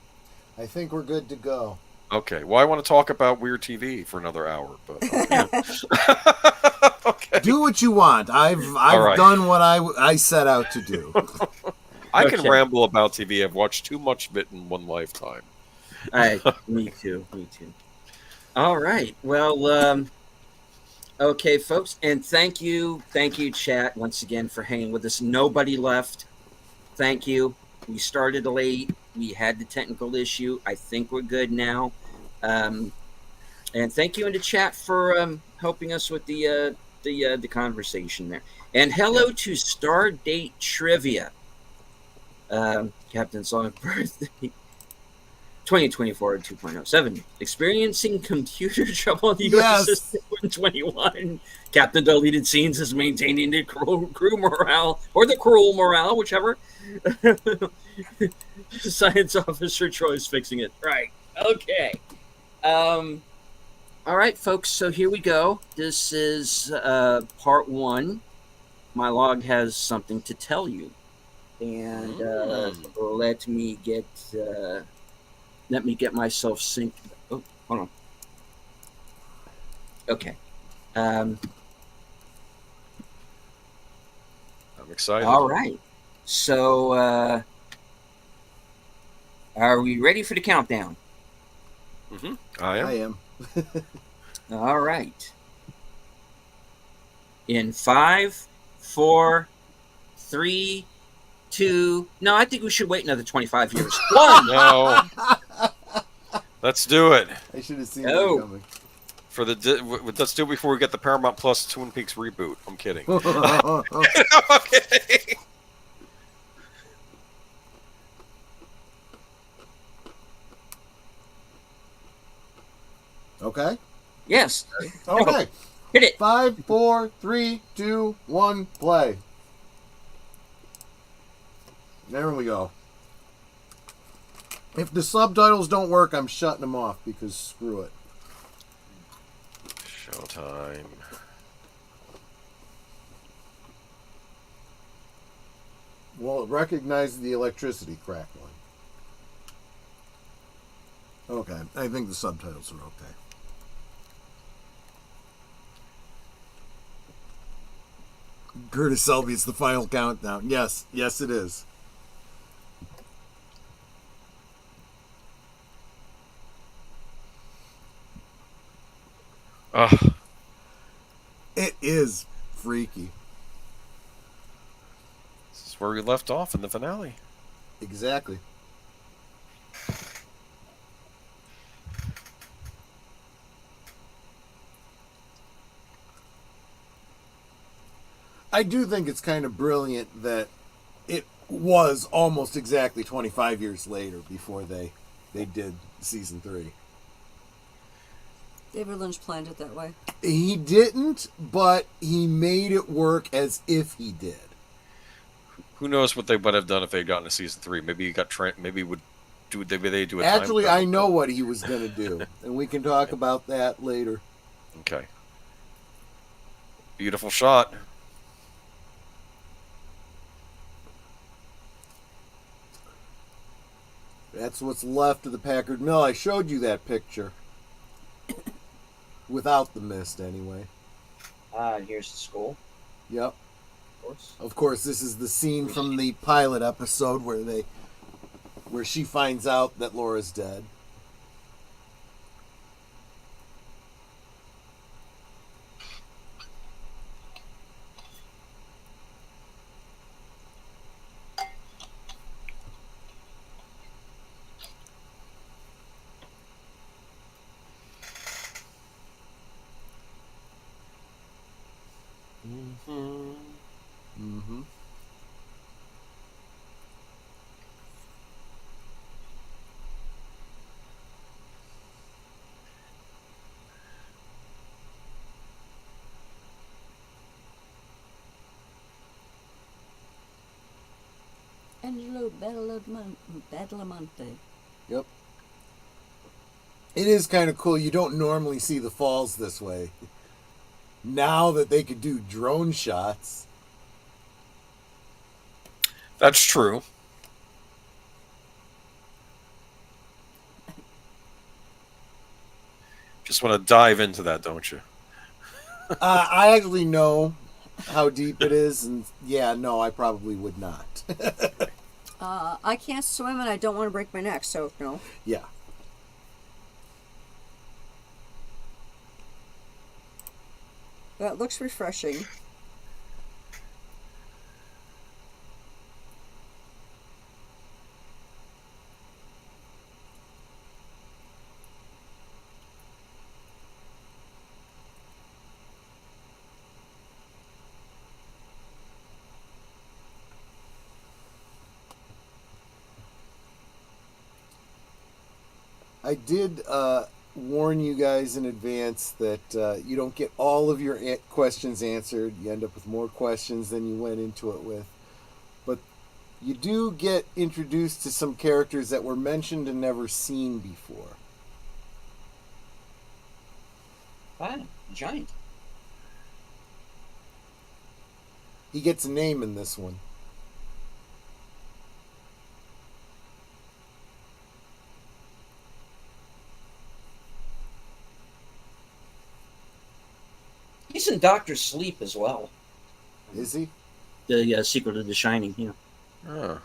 I think we're good to go. Okay. Well, I want to talk about Weird TV for another hour, but okay. Do what you want. I've right. done what I set out to do. I can ramble about TV. I've watched too much of it in one lifetime. Me too. All right. Well, okay, folks, and thank you, chat, once again for hanging with us. Nobody left. Thank you. We started late. We had the technical issue. I think we're good now. And thank you in the chat for helping us with the conversation there. And hello to Stardate Trivia. Captain Sonic birthday 2024 2.07. Experiencing computer trouble on the US System 121. Captain Deleted Scenes is maintaining the crew morale, or the cruel morale, whichever. Science Officer Troy's fixing it. Right. Okay. All right, folks. So here we go. This is part 1. My log has something to tell you. And let me get myself synced. Oh, hold on. Okay. I'm excited. All right. So, are we ready for the countdown? I am. All right. In 5, 4, 3, 2. No, I think we should wait another 25 years. 1. No. Let's do it. I should have seen Oh. that coming. For let's do it before we get the Paramount Plus Twin Peaks reboot. I'm kidding. Okay. Okay. Yes. Okay. Hit it. 5, 4, 3, 2, 1, play. There we go. If the subtitles don't work, I'm shutting them off because screw it. Showtime. Well, it recognizes the electricity crackling. Okay, I think the subtitles are okay. Curtis Selby, it's the final countdown. Yes, yes it is. Ugh. It is freaky. This is where we left off in the finale. Exactly. I do think it's kind of brilliant that it was almost exactly 25 years later before they did season 3. David Lynch planned it that way. He didn't, but he made it work as if he did. Who knows what they would have done if they'd gotten to season 3? Maybe he got maybe would do they do a Actually, time I know what he was going to do, and we can talk about that later. Okay. Beautiful shot. That's what's left of the Packard Mill. I showed you that picture. Without the mist, anyway. Here's the school. Yep. Of course. Of course, this is the scene from the pilot episode where she finds out that Laura's dead. Mm-hmm. Angelo Badalamante. Yep. It is kind of cool. You don't normally see the falls this way. Now that they could do drone shots. That's true. Just want to dive into that, don't you? I actually know how deep it is, and yeah, no, I probably would not. I can't swim and I don't want to break my neck, so no. Yeah. That looks refreshing. I did warn you guys in advance that you don't get all of your questions answered. You end up with more questions than you went into it with. But you do get introduced to some characters that were mentioned and never seen before. Giant. He gets a name in this one. He's in Doctor Sleep as well. Is he? The sequel to The Shining, yeah. Oh.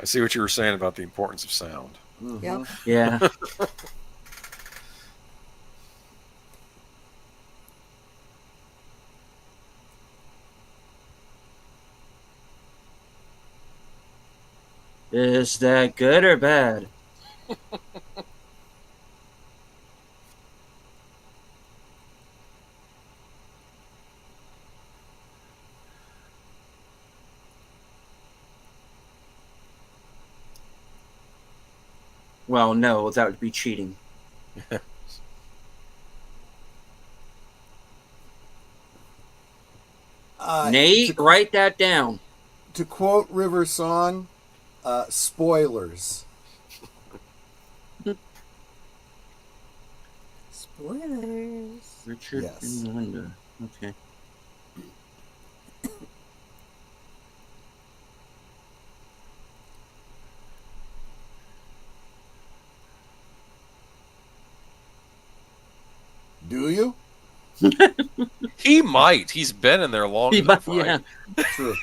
I see what you were saying about the importance of sound. Yep. Yeah. Is that good or bad? Well, no, that would be cheating. Nate, write that down. To quote River Song, spoilers. Spoilers. Richard Yes. and Linda. Okay. Do you? He might. He's been in there long enough, right? Yeah. True.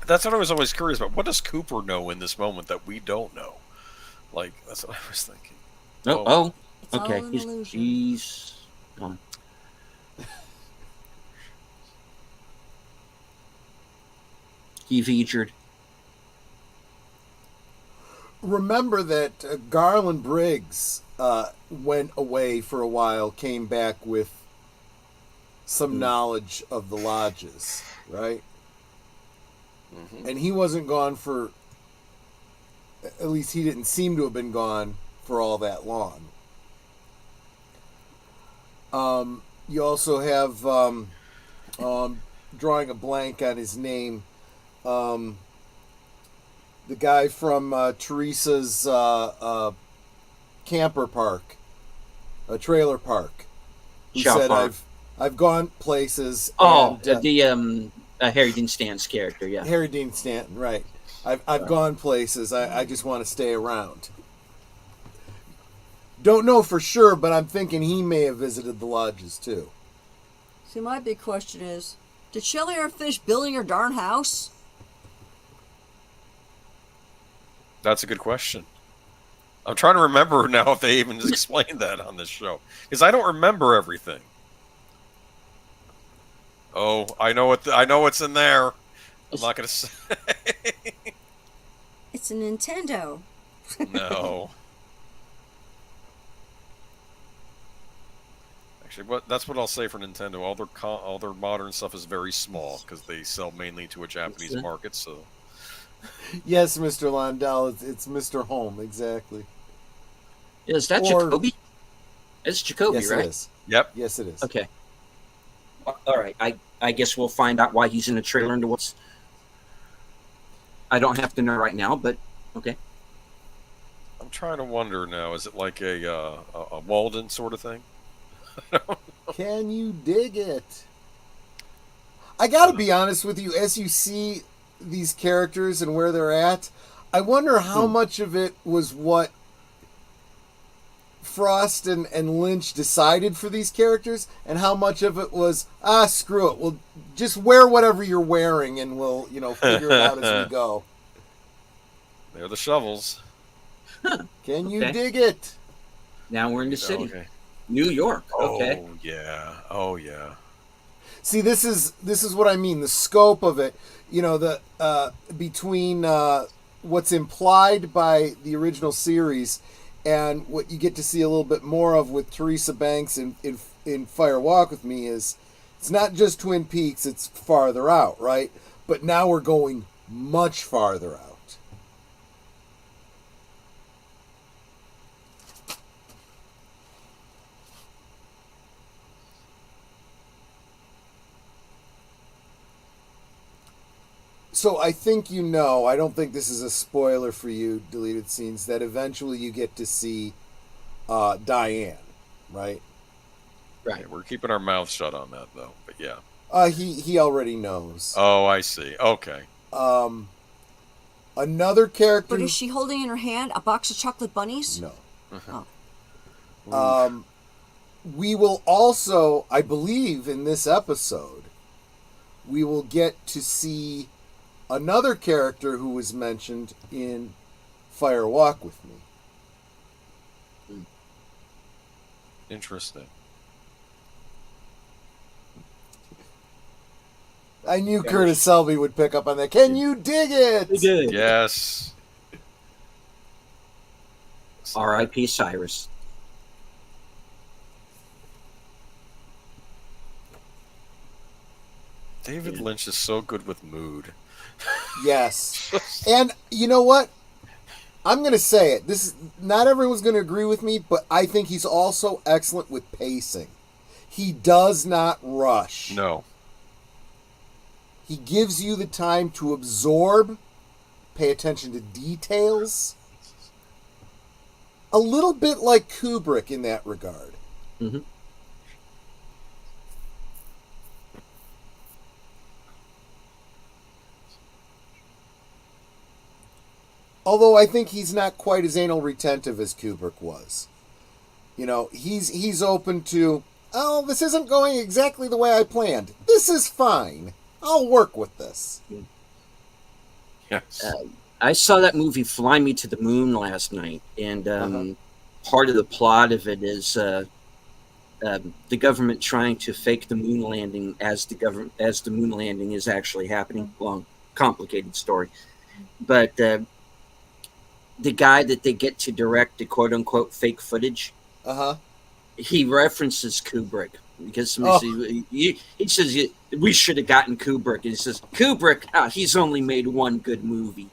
That's what I was always curious about. What does Cooper know in this moment that we don't know? Like, that's what I was thinking. Oh. It's all Okay. an illusion. He's gone. He featured. Remember that Garland Briggs went away for a while, came back with some knowledge of the lodges, right? Mm-hmm. And he wasn't gone for, at least he didn't seem to have been gone for all that long. You also have, drawing a blank on his name, the guy from Teresa's camper park, a trailer park, who Shaw said, Farm. I've gone places. Oh, and, the Harry Dean Stanton's character, yeah. Harry Dean Stanton, right. I've gone places. I just want to stay around. Don't know for sure, but I'm thinking he may have visited the lodges too. See, my big question is, did Shelley ever finish building her darn house? That's a good question. I'm trying to remember now if they even explained that on this show. Because I don't remember everything. Oh, I know what's in there. I'm not going to say. It's a Nintendo. No. Actually, that's what I'll say for Nintendo. All their modern stuff is very small because they sell mainly to a Japanese market. So. Yes, Mr. Londell, it's Mr. Home, exactly. Is that Jacoby? It's Jacoby, yes, right? It is. Yep. Yes, it is. Okay. All right. I guess we'll find out why he's in a trailer in the woods. I don't have to know right now, but okay. I'm trying to wonder now. Is it like a Walden sort of thing? Can you dig it? I gotta be honest with you, as you see these characters and where they're at, I wonder how much of it was what Frost and Lynch decided for these characters, and how much of it was, screw it, we'll just wear whatever you're wearing and we'll, figure it out as we go. They're the shovels. Can you dig it? Now we're in the city. Okay. New York. Okay. Oh yeah. Oh yeah. See, this is what I mean. The scope of it, the between what's implied by the original series and what you get to see a little bit more of with Teresa Banks in Fire Walk with Me is it's not just Twin Peaks; it's farther out, right? But now we're going much farther out. So I think I don't think this is a spoiler for you, deleted scenes, that eventually you get to see Diane, right? Right. Yeah, we're keeping our mouths shut on that though, but yeah. He already knows. Oh, I see. Okay. Another character. But is she holding in her hand a box of chocolate bunnies? No. Oh. We will also, I believe, in this episode, we will get to see another character who was mentioned in Fire Walk with Me. Interesting. I knew Curtis Selby would pick up on that. Can you dig it? He did. Yes. R.I.P. Cyrus. David Lynch is so good with mood. Yes. And you know what? I'm going to say it. This is not everyone's going to agree with me, but I think he's also excellent with pacing. He does not rush. No. He gives you the time to absorb, pay attention to details. A little bit like Kubrick in that regard. Mm-hmm. Although I think he's not quite as anal retentive as Kubrick was. You know, he's open to, oh, this isn't going exactly the way I planned. This is fine. I'll work with this. Yes. I saw that movie Fly Me to the Moon last night, and part of the plot of it is the government trying to fake the moon landing as the moon landing is actually happening. Long, complicated story, but the guy that they get to direct the quote unquote fake footage, he references Kubrick because somebody he says we should have gotten Kubrick, and he says Kubrick, he's only made one good movie,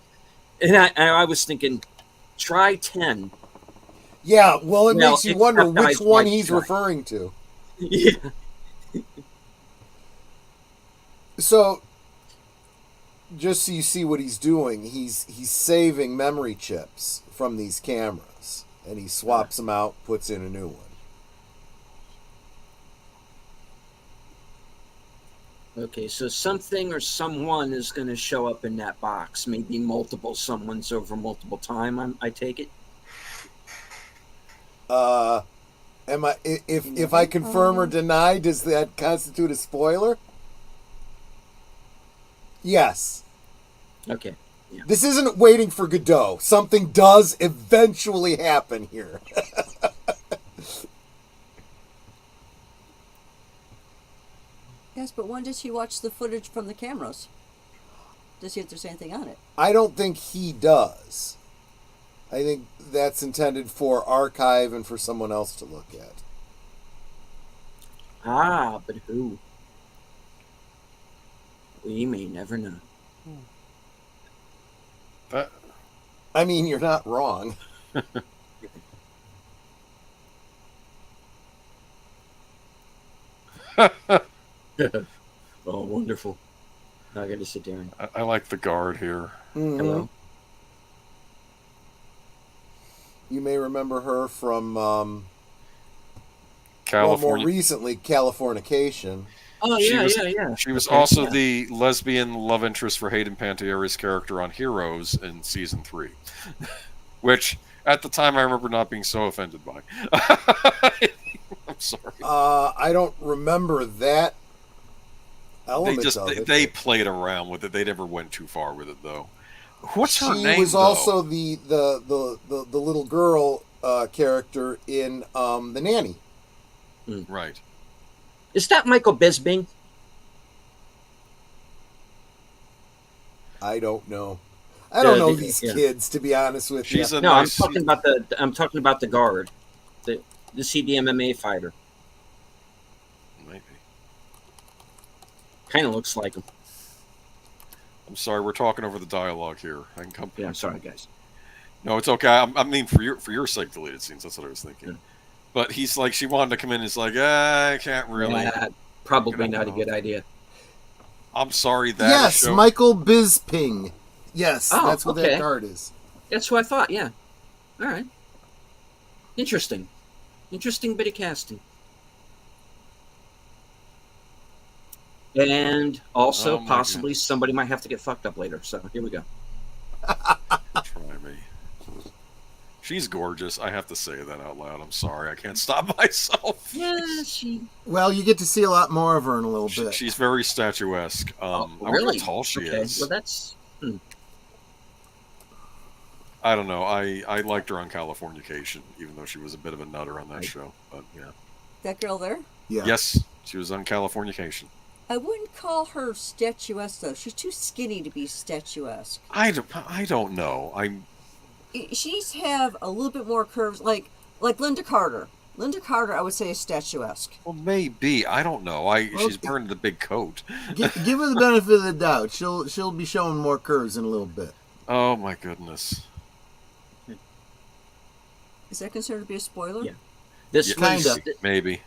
and I was thinking, try 10. Yeah, well, it makes you wonder which one he's referring to. Yeah. So, just so you see what he's doing, he's saving memory chips from these cameras, and he swaps them out, puts in a new one. Okay, so something or someone is going to show up in that box. Maybe multiple someones over multiple time. I take it. If I confirm or deny, does that constitute a spoiler? Yes. Okay. Yeah. This isn't Waiting for Godot. Something does eventually happen here. Yes, but when does he watch the footage from the cameras? Does he have to say anything on it? I don't think he does. I think that's intended for archive and for someone else to look at. But who? We may never know. I mean, you're not wrong. Oh, wonderful. Now I got to sit there and... I like the guard here. Mm-hmm. Hello. You may remember her from California. more recently, Californication. Oh, yeah. She was also the lesbian love interest for Hayden Panettiere's character on Heroes in season 3, which at the time I remember not being so offended by. I'm sorry. I don't remember that element of it. They played around with it. They never went too far with it, though. What's her name? She was though? also the little girl character in The Nanny. Right. Is that Michael Bisping? I don't know. I don't know these kids, to be honest with you. I'm talking about the guard, the CDMMA fighter. Maybe. Kind of looks like him. I'm sorry, we're talking over the dialogue here. I can come. Yeah, I'm sorry, guys. No, it's okay. I mean, for your sake, deleted scenes. That's what I was thinking. Yeah. But he's like, she wanted to come in. And it's like, I can't really. Probably not a good idea. I'm sorry. Yes, Michael Bisping. Yes, that's what that guard is. That's what I thought. Yeah. All right. Interesting bit of casting. And also, possibly somebody might have to get fucked up later. So here we go. Try me. She's gorgeous. I have to say that out loud. I'm sorry. I can't stop myself. Yeah, she. Well, you get to see a lot more of her in a little bit. She's very statuesque. Oh, I wonder really? how tall she Okay. is. Well, that's. I don't know. I liked her on Californication, even though she was a bit of a nutter on that Right. show. But yeah. That girl there? Yeah. Yes, she was on Californication. I wouldn't call her statuesque, though. She's too skinny to be statuesque. I don't know. She needs to have a little bit more curves, like Linda Carter. Linda Carter, I would say, is statuesque. Well, maybe. I don't know. She's wearing the big coat. Give her the benefit of the doubt. She'll be showing more curves in a little bit. Oh my goodness. Is that considered to be a spoiler? Yeah. This Yeah, was kinda. Maybe.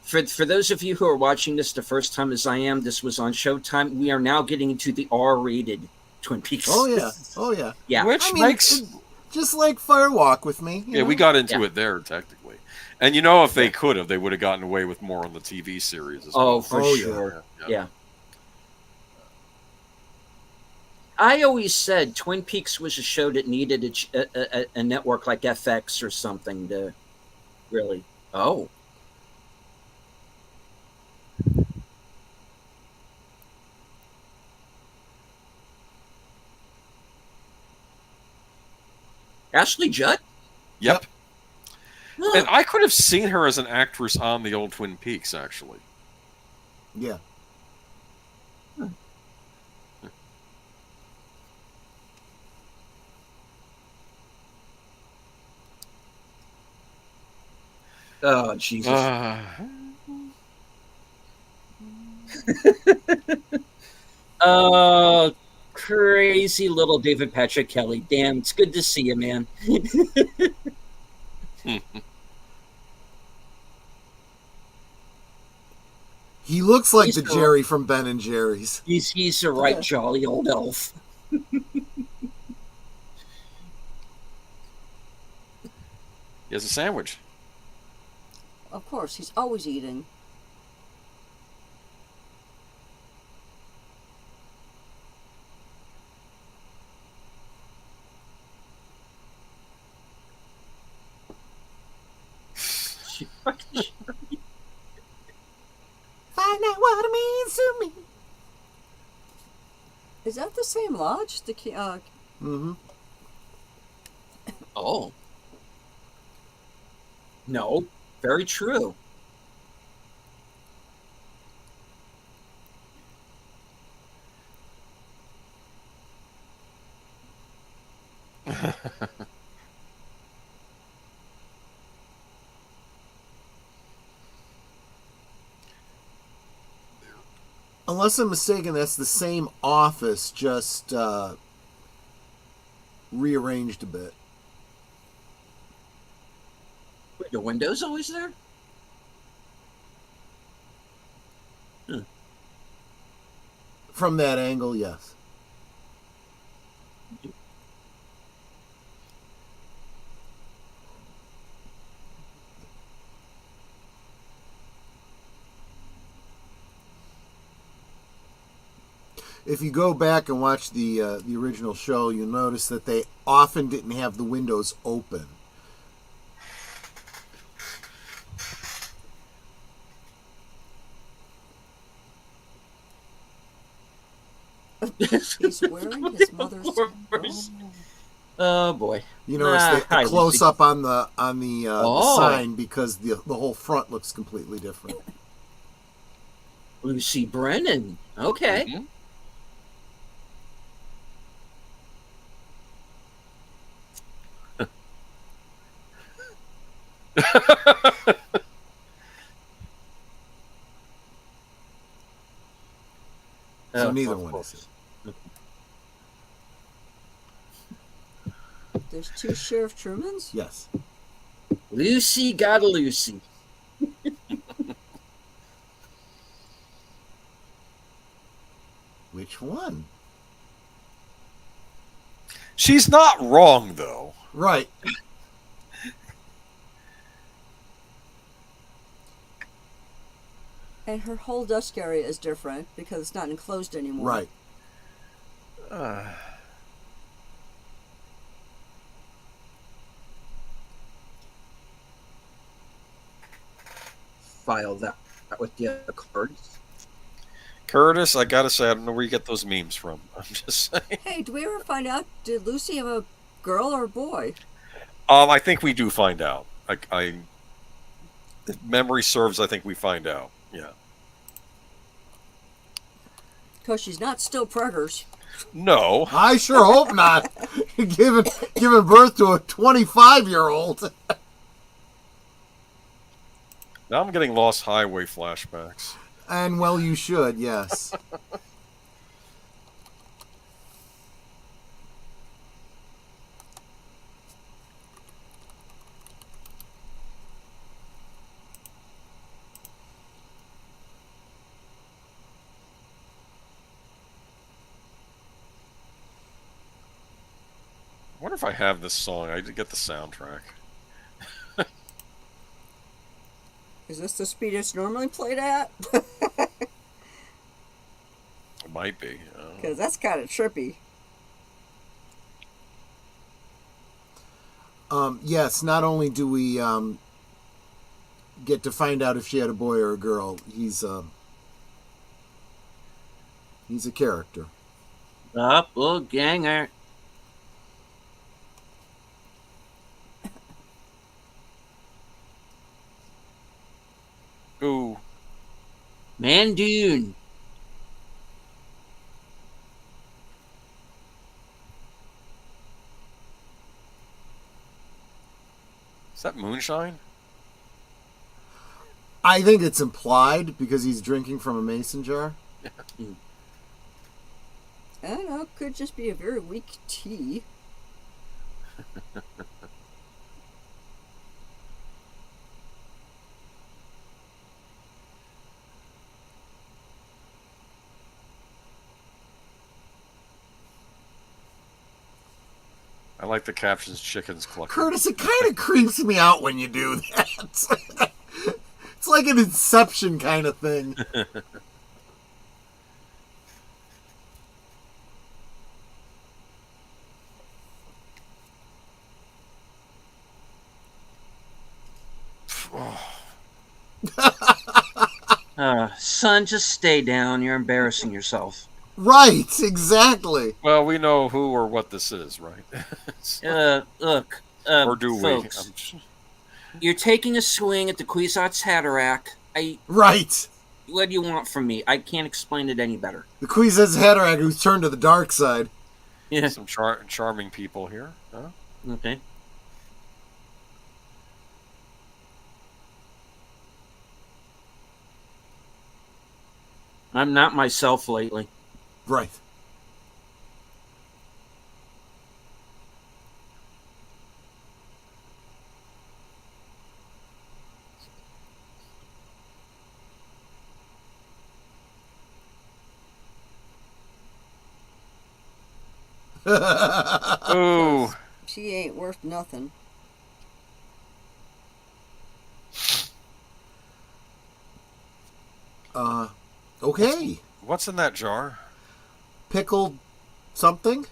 for those of you who are watching this the first time as I am. This was on Showtime. We are now getting into the R-rated Twin Peaks. Oh yeah. Oh yeah. Yeah. Which I mean, makes just like Firewalk with me. you yeah, we know? got into Yeah. it there technically. And you know, if they could have, they would have gotten away with more on the TV series as well. Oh, for Oh, yeah. sure. Yeah. Yeah. I always said Twin Peaks was a show that needed a network like FX or something to really. Oh. Ashley Judd? Yep. Huh. And I could have seen her as an actress on the old Twin Peaks, actually. Yeah. Oh, Jesus. Oh, crazy little David Patrick Kelly. Damn, it's good to see you, man. He looks like He's the cool. Jerry from Ben and Jerry's. He's a right jolly old elf. He has a sandwich. Of course, he's always eating. Find out what it means to me. Is that the same lodge? Mm-hmm. Oh. No, very true. Unless I'm mistaken, that's the same office, just rearranged a bit. Wait, the window's always there? From that angle, yes. If you go back and watch the original show, you'll notice that they often didn't have the windows open. He's wearing his mother's. Oh boy. You notice hi, the close Lucy. up on the Oh. sign because the whole front looks completely different. Lucy Brennan. Okay. Mhm. So Oh, neither of one course. is. There's two Sheriff Trumans. Yes. Lucy got a Lucy. Which one? She's not wrong, though. Right. And her whole desk area is different because it's not enclosed anymore. Right. file that with the other cards. Curtis, I gotta say, I don't know where you get those memes from. I'm just saying. Hey, do we ever find out, did Lucy have a girl or a boy? I think we do find out. If memory serves, I think we find out. Yeah. Because she's not still preggers. No. I sure hope not. giving birth to a 25-year-old. Now I'm getting Lost Highway flashbacks. And well, you should, yes. I wonder if I have this song. I did get the soundtrack. Is this the speed it's normally played at? It might be. Because that's kind of trippy. Yes, not only do we get to find out if she had a boy or a girl, he's a character. Doppelganger. Ooh. Mandoon. Is that moonshine? I think it's implied because he's drinking from a mason jar. I don't know, it could just be a very weak tea. I like the captions chickens clucking. Curtis, it kind of creeps me out when you do that. It's like an Inception kind of thing. Son, just stay down. You're embarrassing yourself. Right, exactly. Well, we know who or what this is, right? Look, or do folks, you're taking a swing at the Kwisatz Haderach. Right. What do you want from me? I can't explain it any better. The Kwisatz Haderach who's turned to the dark side. Yeah. Some charming people here. Huh? Okay. I'm not myself lately. Right. Ooh. She ain't worth nothing. Okay. What's in that jar? Pickled something?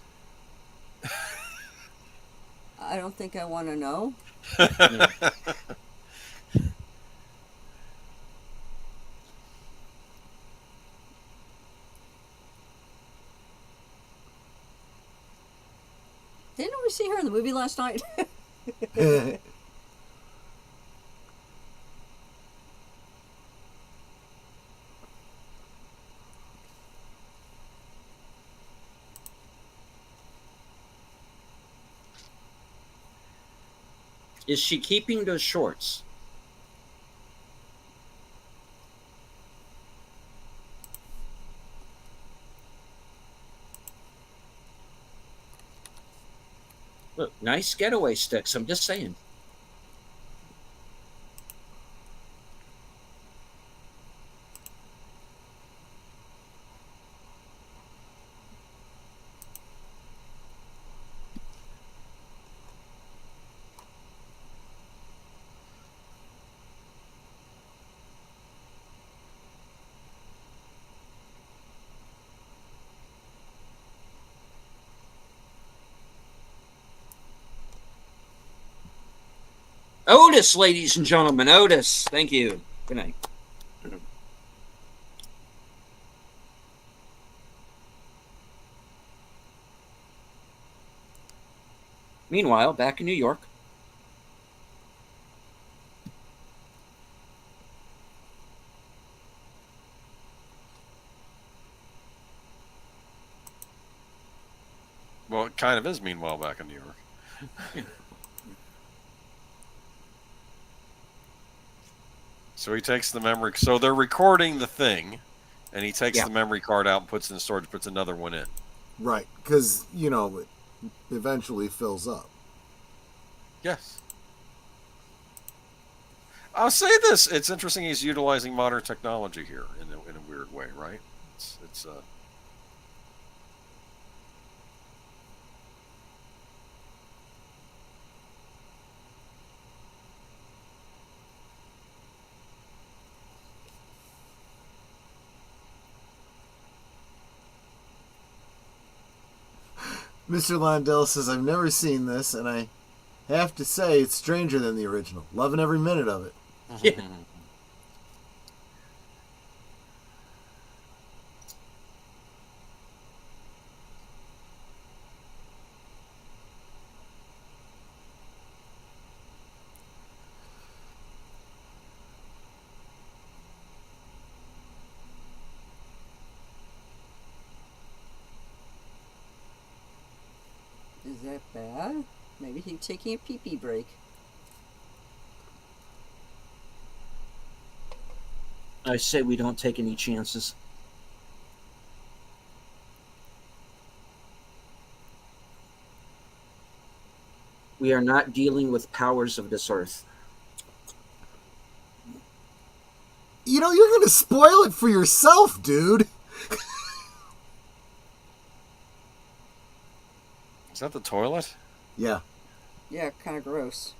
I don't think I want to know. Didn't we see her in the movie last night? Is she keeping those shorts? Look, nice getaway sticks. I'm just saying. Otis, ladies and gentlemen. Otis. Thank you. Good night. Meanwhile, back in New York, Well, it kind of is. Meanwhile, back in New York. So he takes the memory. So they're recording the thing, and he takes Yeah. the memory card out and puts it in storage. Puts another one in. Right, because it eventually fills up. Yes. I'll say this: it's interesting. He's utilizing modern technology here in a weird way, right? It's Mr. Londell says, I've never seen this, and I have to say it's stranger than the original. Loving every minute of it. Yeah. Is that bad? Maybe he's taking a pee-pee break. I say we don't take any chances. We are not dealing with powers of this earth. You're going to spoil it for yourself, dude. Is that the toilet? Yeah. Yeah, kind of gross.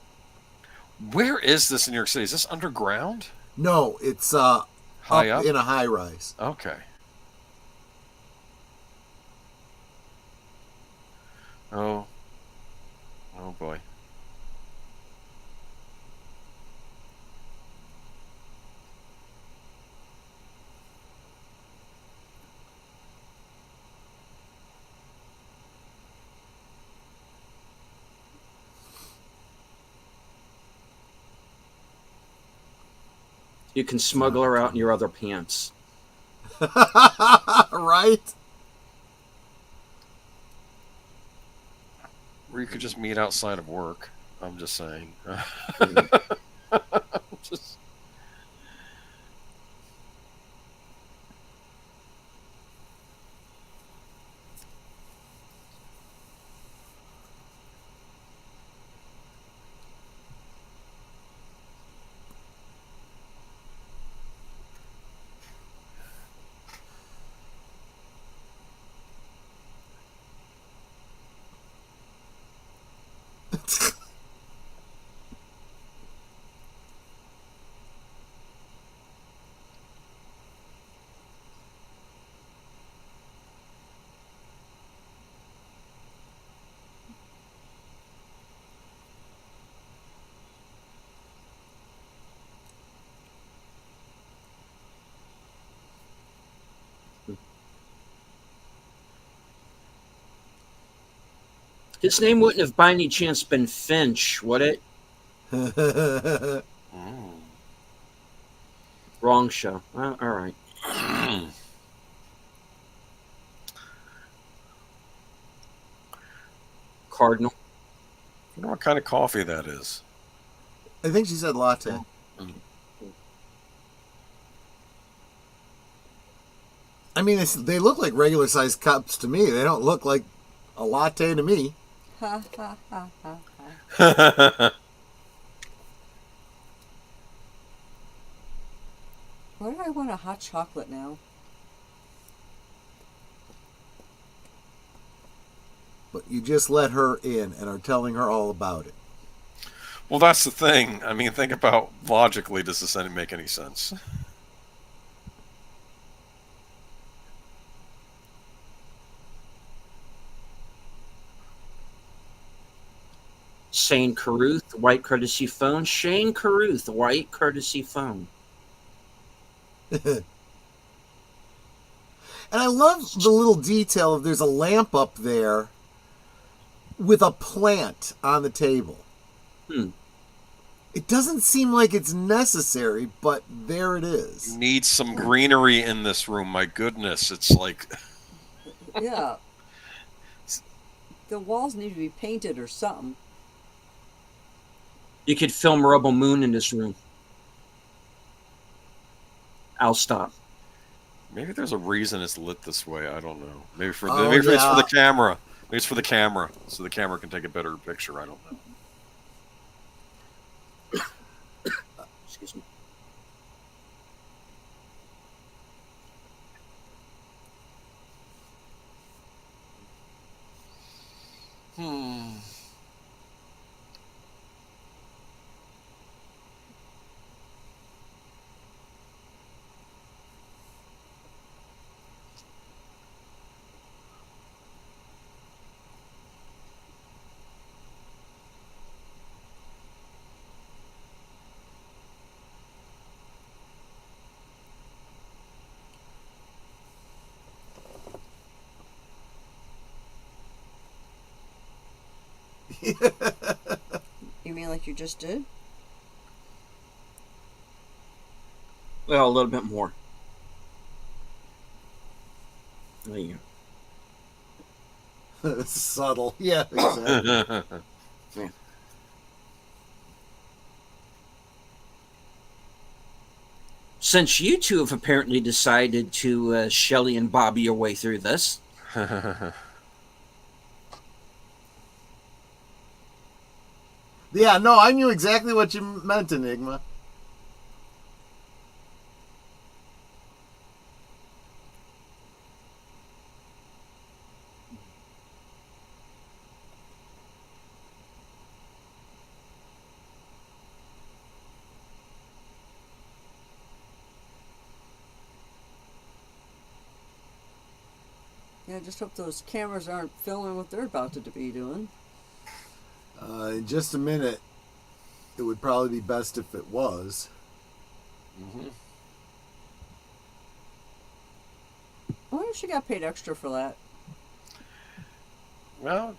Where is this in New York City? Is this underground? No, it's High up? in a high rise. Okay. Oh. Oh boy. You can smuggle her out in your other pants. Right? Or you could just meet outside of work. I'm just saying. Just- His name wouldn't have by any chance been Finch, would it? Mm. Wrong show. All right. Cardinal. I wonder what kind of coffee that is. I think she said latte. Mm. I mean, they look like regular sized cups to me. They don't look like a latte to me. Ha ha ha ha ha. Why do I want a hot chocolate now? But you just let her in and are telling her all about it. Well, that's the thing. I mean, think about logically, does this make any sense? Shane Carruth, white courtesy phone. Shane Carruth, white courtesy phone. And I love the little detail of there's a lamp up there with a plant on the table. It doesn't seem like it's necessary, but there it is. You need some greenery in this room. My goodness, it's like Yeah. The walls need to be painted or something. You could film Rebel Moon in this room. I'll stop. maybe there's a reason it's lit this way. I don't know. Maybe it's for Oh, the yeah. camera. Maybe it's for the camera, so the camera can take a better picture. I don't know. Excuse me. You mean like you just did? Well, a little bit more. There you go. It's subtle. Yeah, exactly. Yeah. Since you two have apparently decided to Shelley and Bobby your way through this, Yeah, no, I knew exactly what you meant, Enigma. Yeah, I just hope those cameras aren't filming what they're about to be doing. In just a minute, it would probably be best if it was. I wonder if she got paid extra for that. Well,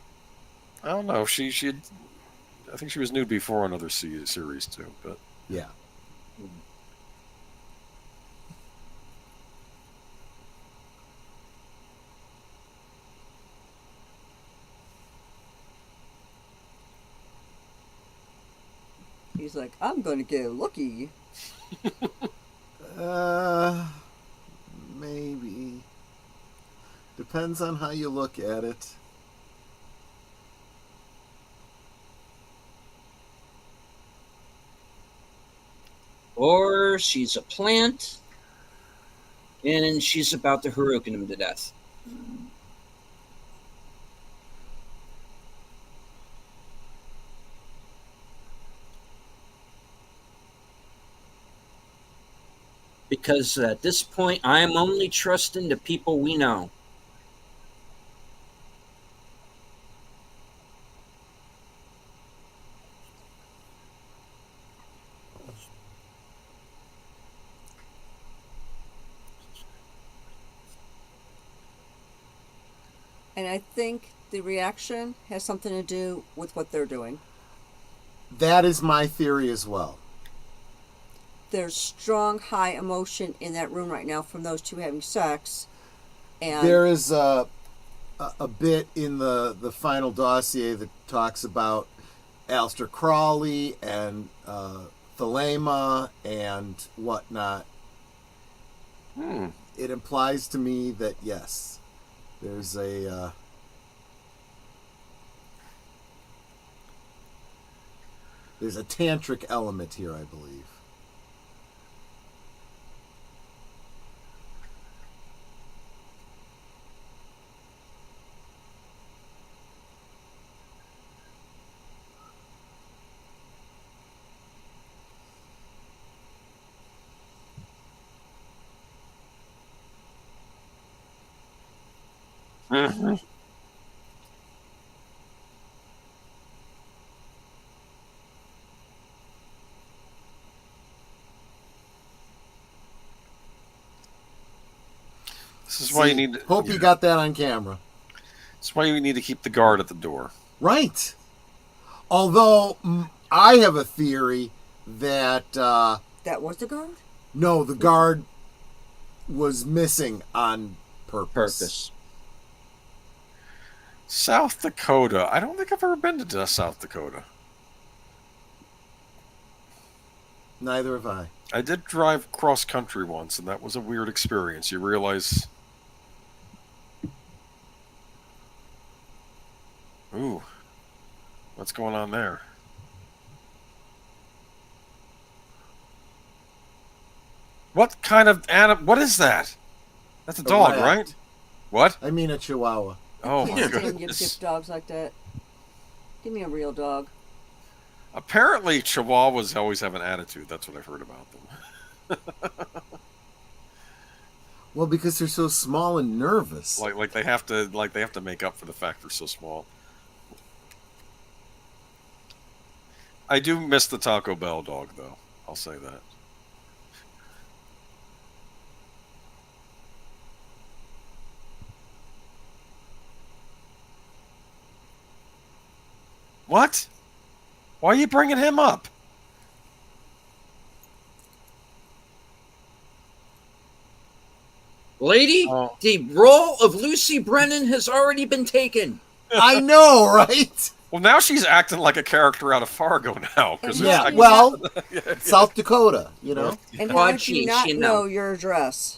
I don't know. I think she was nude before on other series too, but Yeah. He's like, I'm gonna get lucky. Maybe. Depends on how you look at it. or she's a plant, and she's about to Harukin him to death. Because at this point, I am only trusting the people we know. And I think the reaction has something to do with what they're doing. That is my theory as well. There's strong, high emotion in that room right now from those two having sex. And There is a bit in the final dossier that talks about Aleister Crowley and Thelema and whatnot. It implies to me that yes, there's a tantric element here, I believe. this is why you need. Hope you got that on camera. That's why you need to keep the guard at the door. Right. Although I have a theory that That was the guard? no, the guard was missing on purpose. South Dakota. I don't think I've ever been to South Dakota. Neither have I. I did drive cross country once, and that was a weird experience. You realize. Ooh. What's going on there? What kind of animal? What is that? That's a dog, rat. right? What? I mean a chihuahua. Oh my Can't stand you goodness. gift dogs like that. Give me a real dog. Apparently, Chihuahuas always have an attitude. That's what I've heard about them. Well, because they're so small and nervous. Like they have to make up for the fact they're so small. I do miss the Taco Bell dog, though. I'll say that. What? Why are you bringing him up? Lady, Oh. the role of Lucy Brennan has already been taken. I know, right? Well, now she's acting like a character out of Fargo now. Because Yeah, like, Well, South Dakota, you know. And how Why did you she- not she know know. your address?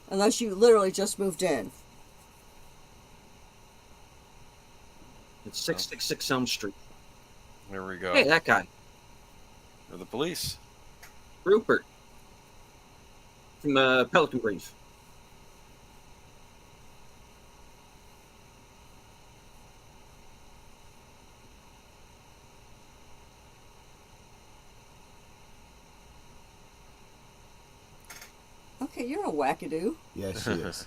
Unless you literally just moved in. It's 666 Elm Street. there we go. Hey, that guy, They're the police. Rupert, from Pelican Brief. Okay, you're a wackadoo. Yes, she is.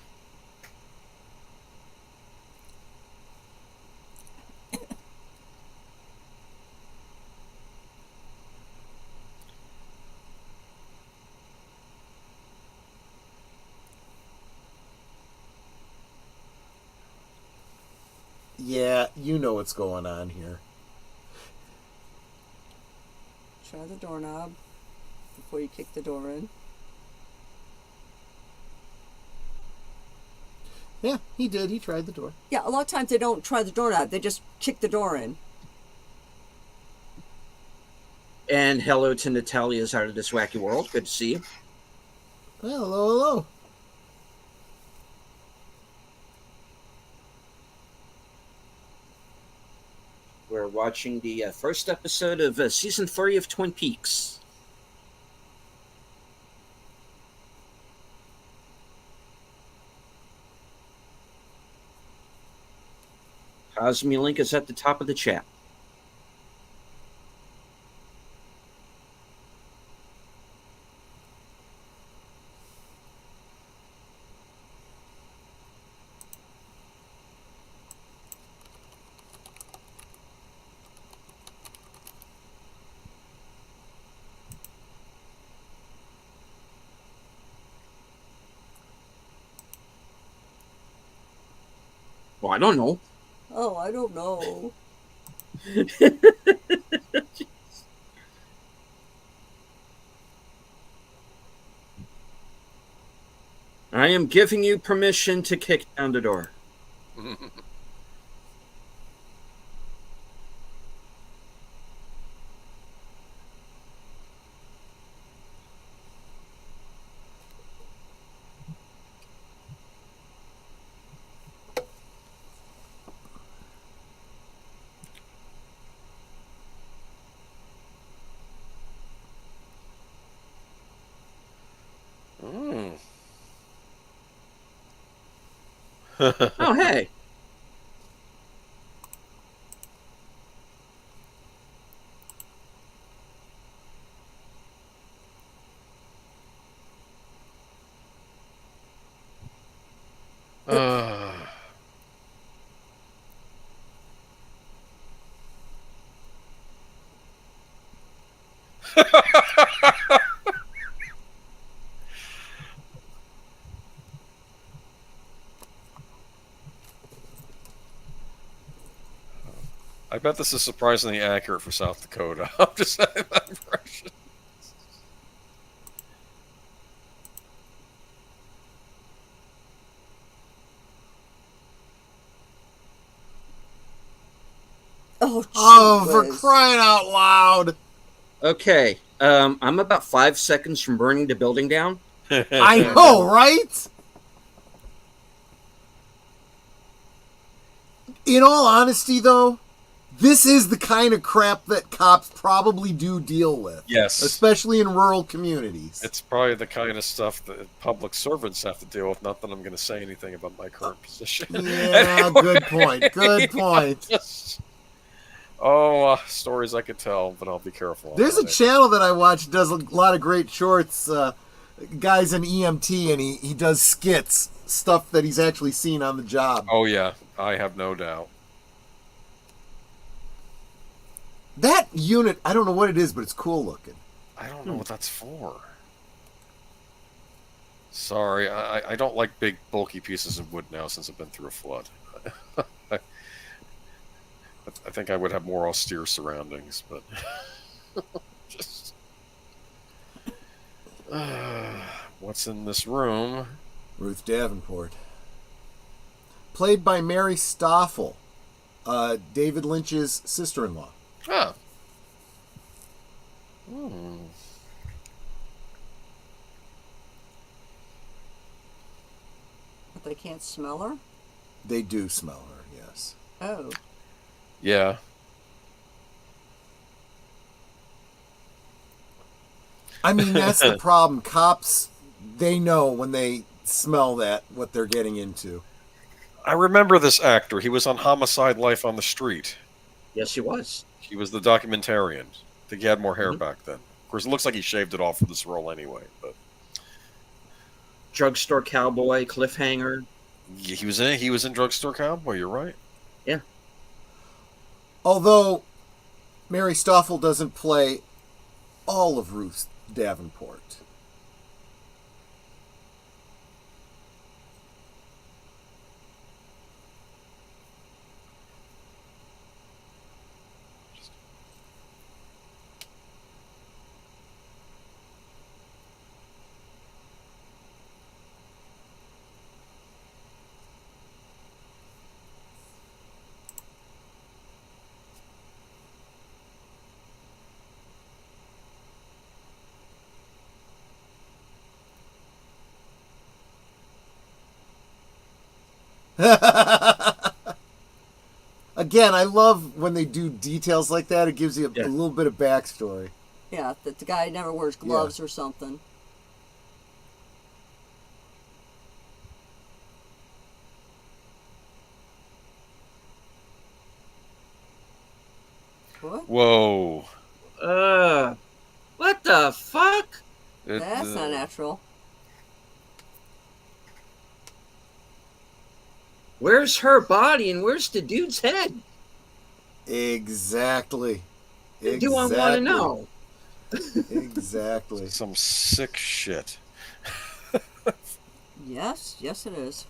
Yeah, you know what's going on here. Try the doorknob before you kick the door in. Yeah, he did. He tried the door. Yeah, a lot of times they don't try the doorknob. They just kick the door in. And hello to Natalia's Out of This Wacky World. Good to see you. Well, hello, hello. We're watching the first episode of season 3 of Twin Peaks. Cosme link is at the top of the chat. Well, I don't know. Oh, I don't know. I am giving you permission to kick down the door. Mm. Oh, hey. Uh, I bet this is surprisingly accurate for South Dakota. I'm just having that impression. Oh, Oh, for jeez. crying out loud! Okay, I'm about 5 seconds from burning the building down. I know, right? In all honesty, though, this is the kind of crap that cops probably do deal with. Yes. Especially in rural communities. It's probably the kind of stuff that public servants have to deal with. Not that I'm going to say anything about my current position. Yeah, good point. Good point. Stories I could tell, but I'll be careful. There's a channel that I watch does a lot of great shorts. Guy's an EMT, and he does skits, stuff that he's actually seen on the job. Oh, yeah. I have no doubt. That unit, I don't know what it is, but it's cool looking. I don't know what that's for. Sorry, I don't like big, bulky pieces of wood now since I've been through a flood. I think I would have more austere surroundings, but just what's in this room? Ruth Davenport. Played by Mary Stoffel, David Lynch's sister-in-law. Ah. But they can't smell her? They do smell her, yes. Oh. Yeah. I mean, that's the problem. Cops, they know when they smell that, what they're getting into. I remember this actor. He was on Homicide: Life on the Street. Yes, he was. He was the documentarian. I think he had more hair back then. Of course, it looks like he shaved it off for this role anyway. But Drugstore Cowboy, Cliffhanger. yeah, he was in Drugstore Cowboy. You're right. Yeah. Although Mary Stoffel doesn't play all of Ruth Davenport. Again, I love when they do details like that. It gives you a little bit of backstory. Yeah, that the guy never wears gloves or something. What? Whoa. What the fuck? That's not natural. Where's her body and where's the dude's head? Exactly. Do I want to know? Exactly. Some sick shit. Yes, yes it is.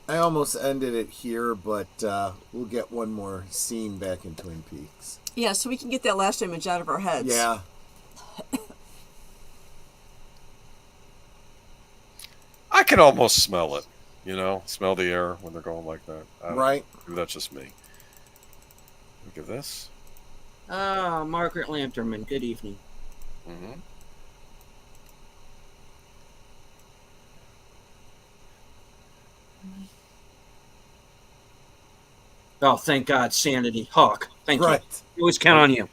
I almost ended it here, but we'll get one more scene back in Twin Peaks. Yeah, so we can get that last image out of our heads. Yeah. I can almost smell it. You know, smell the air when they're going like that. Right. Maybe that's just me. Look at this. Margaret Lanterman, good evening. Mm-hmm. Oh, thank God, sanity. Hawk, thank Right. you. We always count on you.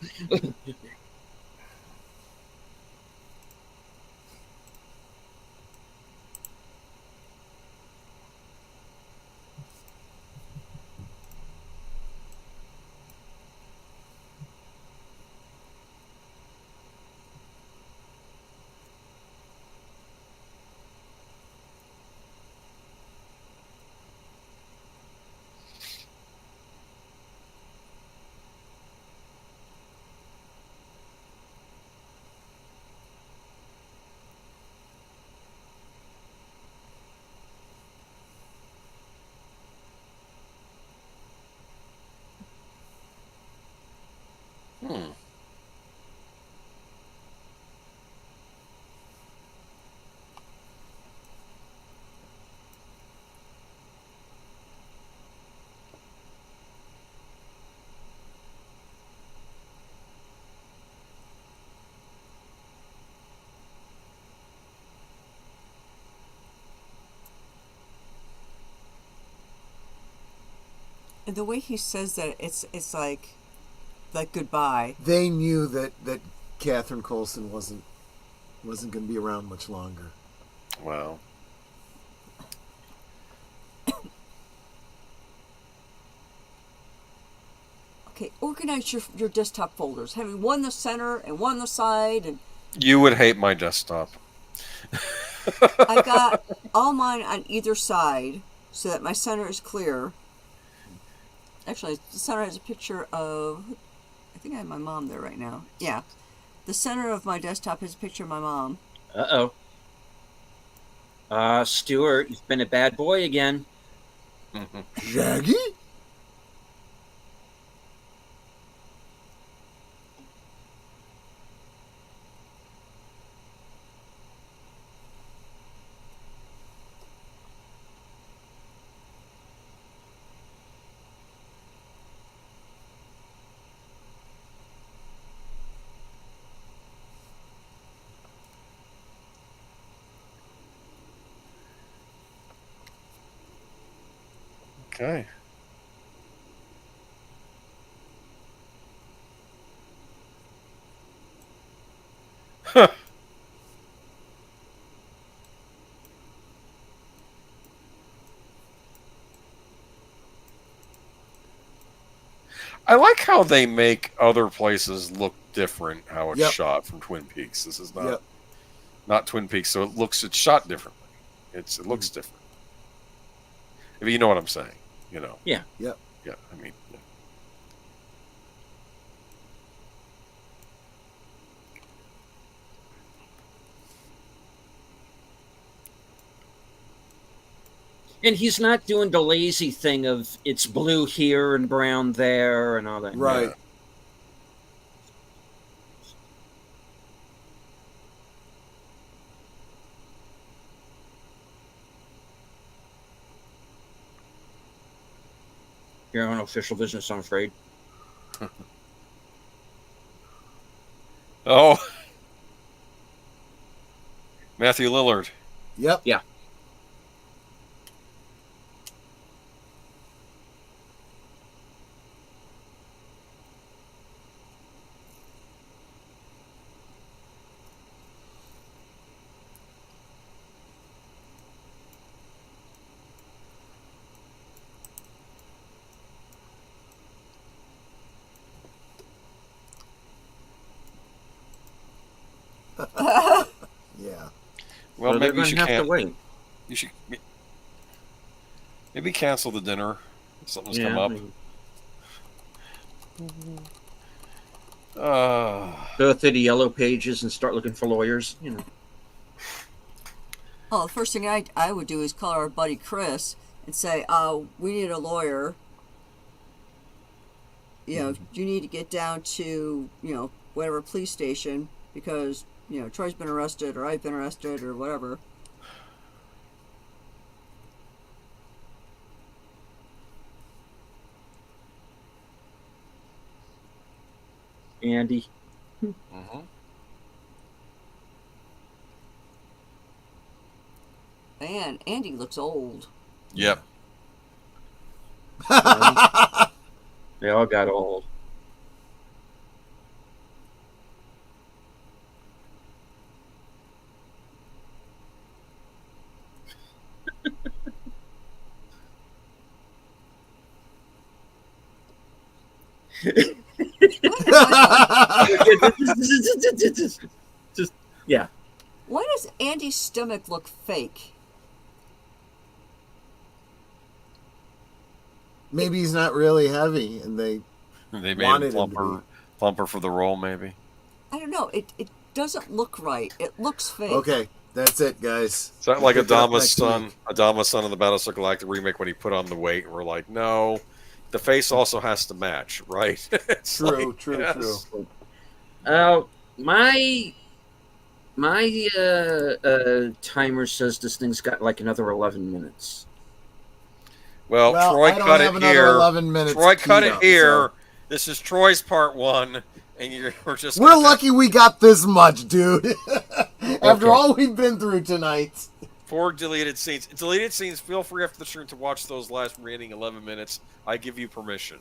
Hmm. And the way he says that, it's like goodbye. They knew that Catherine Coulson wasn't going to be around much longer. Wow. Okay, organize your desktop folders. Having one in the center and one on the side, and You would hate my desktop. I got all mine on either side so that my center is clear. Actually, the center has a picture of. I think I have my mom there right now. Yeah, the center of my desktop has a picture of my mom. Stuart, you've been a bad boy again. Shaggy? Okay. Huh. I like how they make other places look different. How it's Yep. shot from Twin Peaks. This is not Yep. not Twin Peaks, so it's shot differently. It looks different. If you know what I'm saying, you know. Yeah. Yep. Yeah. I mean. Yeah. And he's not doing the lazy thing of it's blue here and brown there and all that. Right. You're on official business, I'm afraid. Oh. Matthew Lillard. Yep. Yeah. Yeah. Well, they're maybe you going should to have to wait. You should maybe cancel the dinner. Something's come Yeah, up. Go through the yellow pages and start looking for lawyers. You know. Oh, the first thing I would do is call our buddy Chris and say, we need a lawyer. You know, you need to get down to, whatever police station because, Troy's been arrested or I've been arrested or whatever. Andy. Mhm. Man, Andy looks old. Yep. They all got old. Just yeah. Why does Andy's stomach look fake? Maybe he's not really heavy, and they They made wanted him him to plumper for the role, maybe. I don't know. It doesn't look right. It looks fake. Okay, that's it, guys. It's not like Pick it up Adama's next son, week. Adama's son in the Battlestar Galactica remake when he put on the weight, and we're like, no, the face also has to match, right? It's True, like, true, yes. true. My timer says this thing's got like another 11 minutes. Well, Well, Troy I don't cut have it another here. 11 minutes. Troy cut keyed it up, here. so- This is Troy's part 1, and we're just. We're lucky we got this much, dude. After Okay. all we've been through tonight. 4 deleted scenes. Deleted scenes. Feel free after the stream to watch those last remaining 11 minutes. I give you permission.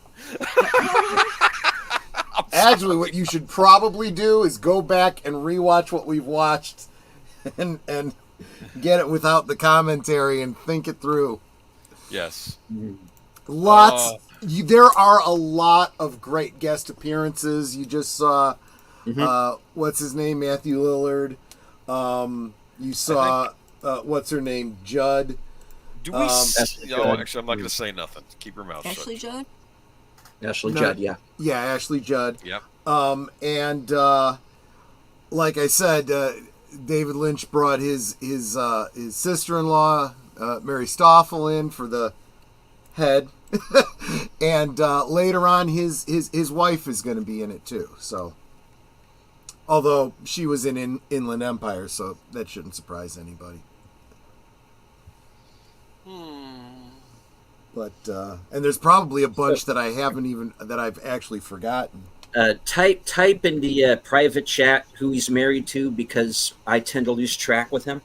Actually, what you should probably do is go back and rewatch what we've watched, and get it without the commentary and think it through. Yes. Lots. There are a lot of great guest appearances. You just saw, what's his name, Matthew Lillard. You saw, what's her name, Judd. Do we? Ashley No, Judd. actually, I'm not going to say nothing. Keep your mouth Ashley shut. Judd? Ashley No. Judd, yeah. Yeah, Ashley Judd. Yep. And like I said, David Lynch brought his sister-in-law, Mary Stoffel, in for the head, and later on, his wife is going to be in it too. So, although she was in Inland Empire, so that shouldn't surprise anybody. But and there's probably a bunch that I've actually forgotten. Type in the private chat who he's married to, because I tend to lose track with him.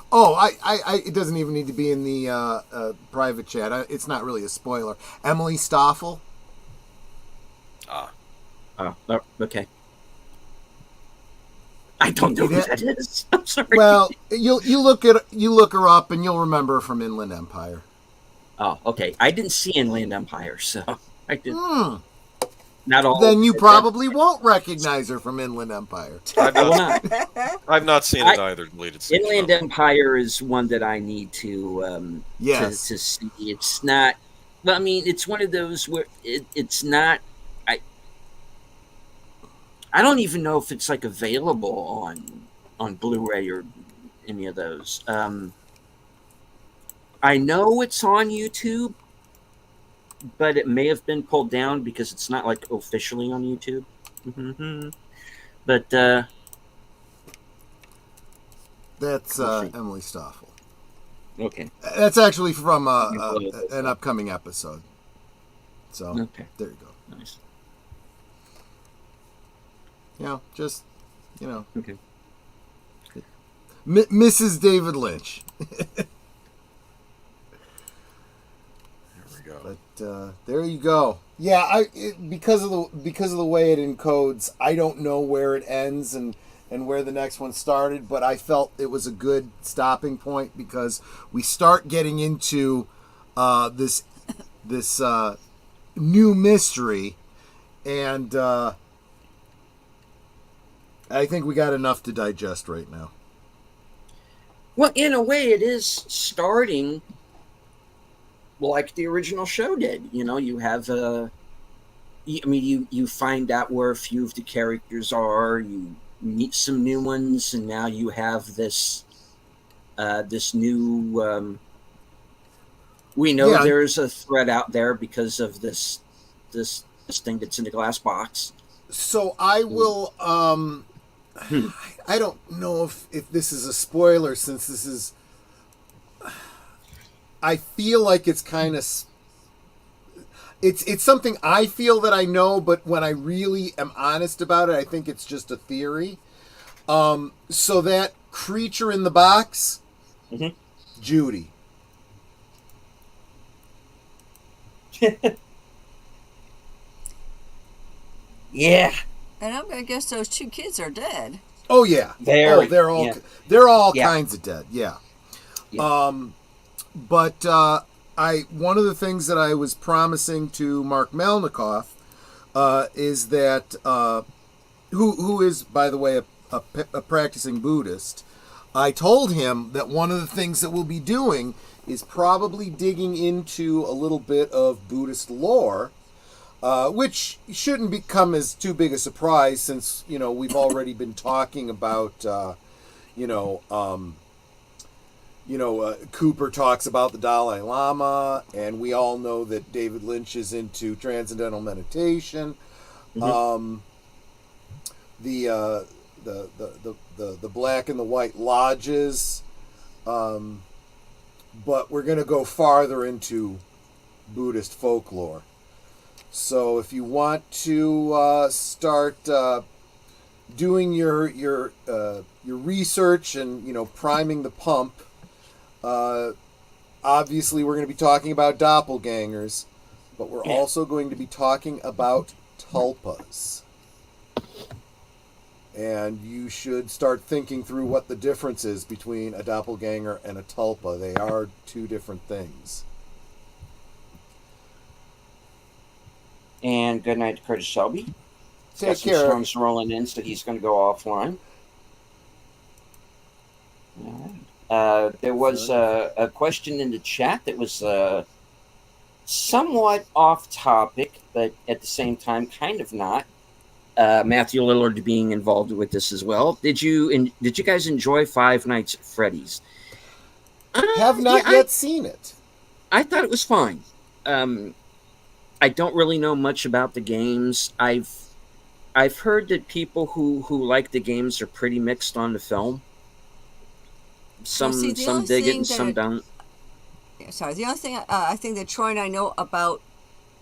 Oh, I it doesn't even need to be in the private chat. It's not really a spoiler. Emily Stoffel. Oh, okay. I don't know who that is. I'm sorry. Well, you look her up and you'll remember her from Inland Empire. Oh, okay. I didn't see Inland Empire, so I didn't. Not all. Then you probably won't recognize her from Inland Empire. I've not seen it either. Deleted scenes. Inland Empire is one that I need to Yes. to see. It's not. Well, I mean, it's one of those where it's not. I don't even know if it's like available on Blu-ray or any of those. I know it's on YouTube, but it may have been pulled down because it's not like officially on YouTube. But That's We'll see. Emily Stoffel. okay, That's actually from an upcoming episode. So okay, there you go. nice. Just Okay. Mrs. David Lynch. There we go. But there you go. Yeah, because of the way it encodes, I don't know where it ends and where the next one started, but I felt it was a good stopping point because we start getting into this new mystery, and I think we got enough to digest right now. Well, in a way, it is starting like the original show did. You have you find out where a few of the characters are. You meet some new ones, and now you have this new. We know Yeah. there's a threat out there because of this thing that's in the glass box. So I will. I don't know if this is a spoiler, since this is. I feel like it's kind of. It's something I feel that I know, but when I really am honest about it, I think it's just a theory. So that creature in the box, Judy. Yeah. And I'm gonna guess those two kids are dead. Oh yeah. Very, they're all yeah. they're all Yeah. kinds of dead. Yeah. Yeah. But one of the things that I was promising to Mark Melnikoff is that who is, by the way, a practicing Buddhist. I told him that one of the things that we'll be doing is probably digging into a little bit of Buddhist lore, which shouldn't become as too big a surprise, since we've already been talking about Cooper talks about the Dalai Lama, and we all know that David Lynch is into transcendental meditation. Mhm. The black and the white lodges, but we're going to go farther into Buddhist folklore. So if you want to start doing your research and priming the pump, obviously we're going to be talking about doppelgangers, but we're Yeah. also going to be talking about tulpas. And you should start thinking through what the difference is between a doppelganger and a tulpa. They are two different things. And good night to Curtis Shelby. He's got Take some care. storms rolling in, so he's going to go offline. All right. There was a question in the chat that was somewhat off topic, but at the same time, kind of not. Matthew Lillard being involved with this as well. Did you guys enjoy Five Nights at Freddy's? Have not Yeah, yet seen it. I thought it was fine. I don't really know much about the games. I've heard that people who like the games are pretty mixed on the film. Some see, the some only dig it thing and some that- don't. Yeah, sorry. The only thing I think that Troy and I know about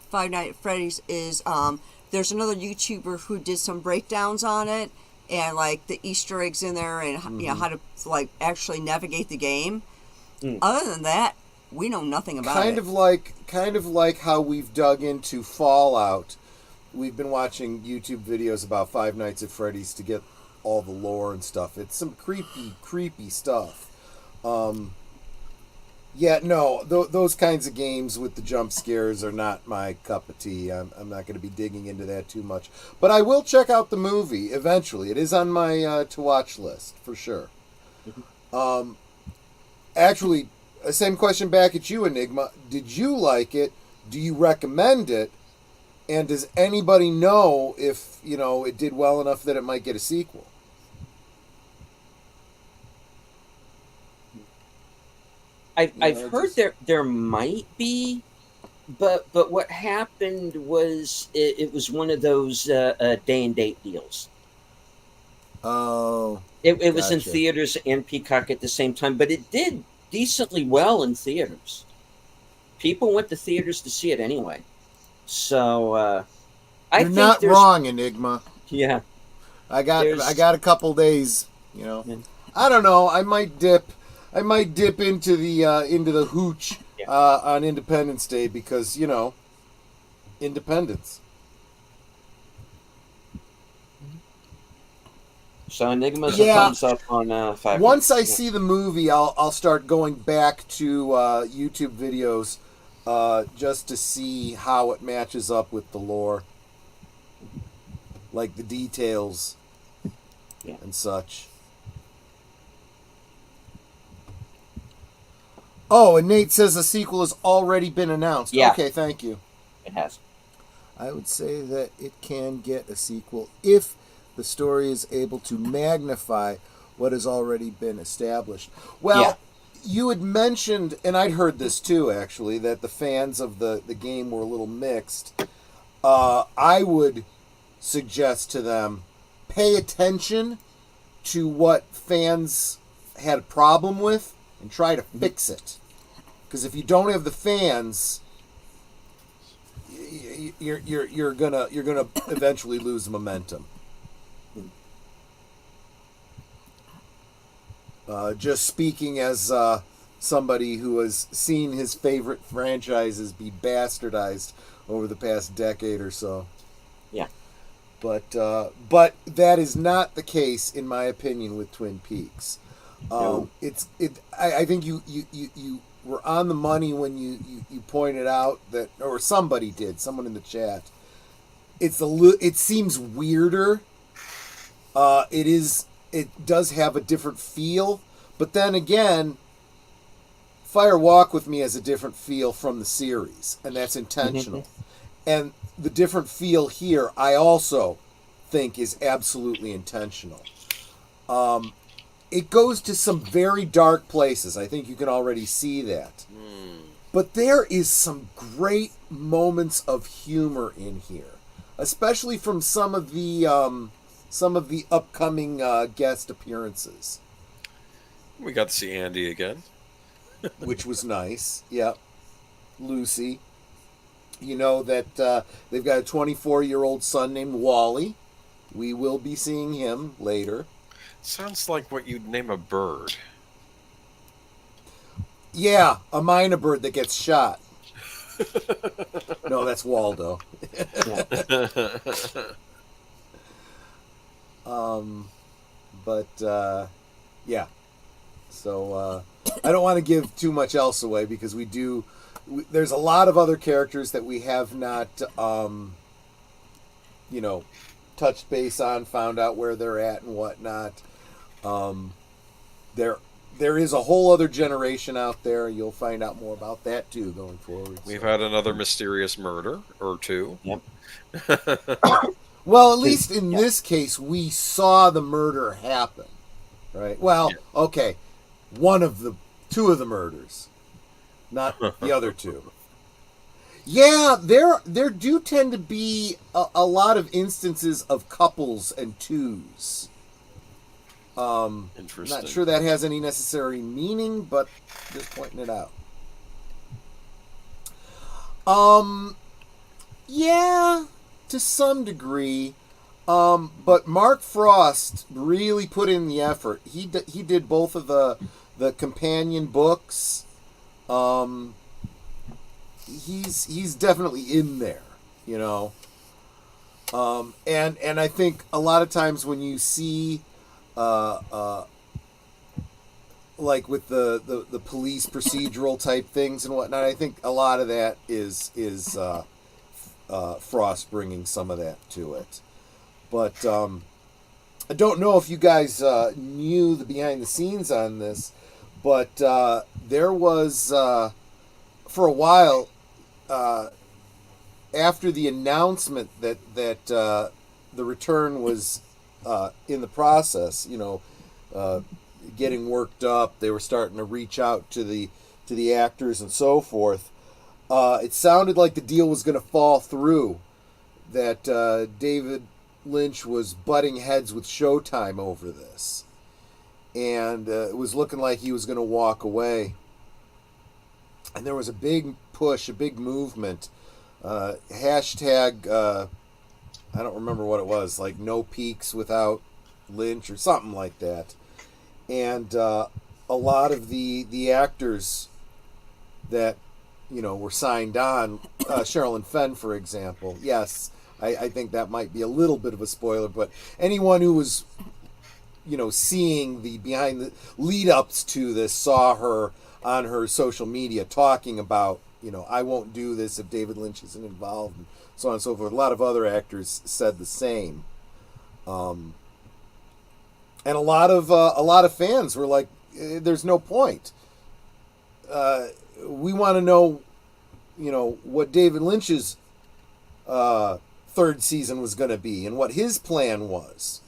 Five Nights at Freddy's is there's another YouTuber who did some breakdowns on it and like the Easter eggs in there and how to like actually navigate the game. Other than that, we know nothing about Kind it. of like how we've dug into Fallout. We've been watching YouTube videos about Five Nights at Freddy's to get all the lore and stuff. It's some creepy stuff. Those kinds of games with the jump scares are not my cup of tea. I'm not going to be digging into that too much. But I will check out the movie eventually. It is on my to-watch list, for sure. Actually, same question back at you, Enigma. Did you like it? Do you recommend it? And does anybody know if, it did well enough that it might get a sequel? I've heard there might be, but what happened was it was one of those day and date deals. Oh. It was in Gotcha. theaters and Peacock at the same time, but it did decently well in theaters. People went to theaters to see it anyway. So I You're think not there's, wrong, Enigma. Yeah, I got There's- a couple days, Yeah. I don't know. I might dip into the hooch on Independence Day because, independence. So Enigma's Yeah. a thumbs up on 5 Once I Nights. see the movie, I'll start going back to YouTube videos just to see how it matches up with the lore, like the details and such. Oh, and Nate says a sequel has already been announced. Yeah. Okay, thank you. It has. I would say that it can get a sequel if the story is able to magnify what has already been established. Well, Yeah. you had mentioned, and I'd heard this too, actually, that the fans of the game were a little mixed. I would suggest to them, pay attention to what fans had a problem with and try to fix it. Because if you don't have the fans, you're gonna eventually lose momentum. Just speaking as somebody who has seen his favorite franchises be bastardized over the past decade or so. Yeah. But that is not the case, in my opinion, with Twin Peaks. No. I think you were on the money when you pointed out that, or somebody did, someone in the chat. It seems weirder. It does have a different feel, but then again, Fire Walk with Me has a different feel from the series, and that's intentional. And the different feel here, I also think is absolutely intentional. it goes to some very dark places. I think you can already see that. But there is some great moments of humor in here, especially from some of the upcoming guest appearances, We got to see Andy again. which was nice. Yep, Lucy. You know that they've got a 24-year-old son named Wally. We will be seeing him later. Sounds like what you'd name a bird. Yeah, a minor bird that gets shot. No, that's Waldo. Yeah. So I don't want to give too much else away because there's a lot of other characters that we have not, touched base on, found out where they're at and whatnot. There is a whole other generation out there. You'll find out more about that too going forward. We've had another mysterious murder or two. Yep. Well, at least in this case, we saw the murder happen, right? Well, okay, two of the murders, not the other two. Yeah, there do tend to be a lot of instances of couples and twos. Interesting. Not sure that has any necessary meaning, but just pointing it out. Yeah, to some degree. But Mark Frost really put in the effort. He did both of the companion books. He's definitely in there, you know. And I think a lot of times when you see like with the police procedural type things and whatnot, I think a lot of that is Frost bringing some of that to it. But I don't know if you guys knew the behind the scenes on this, but there was for a while after the announcement that the return was in the process, getting worked up. They were starting to reach out to the actors and so forth. It sounded like the deal was going to fall through. That David Lynch was butting heads with Showtime over this, and it was looking like he was going to walk away. And there was a big push, a big movement. Hashtag. I don't remember what it was, like no peaks without Lynch or something like that. And a lot of the actors that, were signed on, Sherilyn Fenn, for example. Yes, I think that might be a little bit of a spoiler, but anyone who was, seeing the behind the lead-ups to this saw her on her social media talking about, I won't do this if David Lynch isn't involved, and so on and so forth. A lot of other actors said the same, and a lot of fans were like, "There's no point. We want to know, what David Lynch's third season was going to be and what his plan was.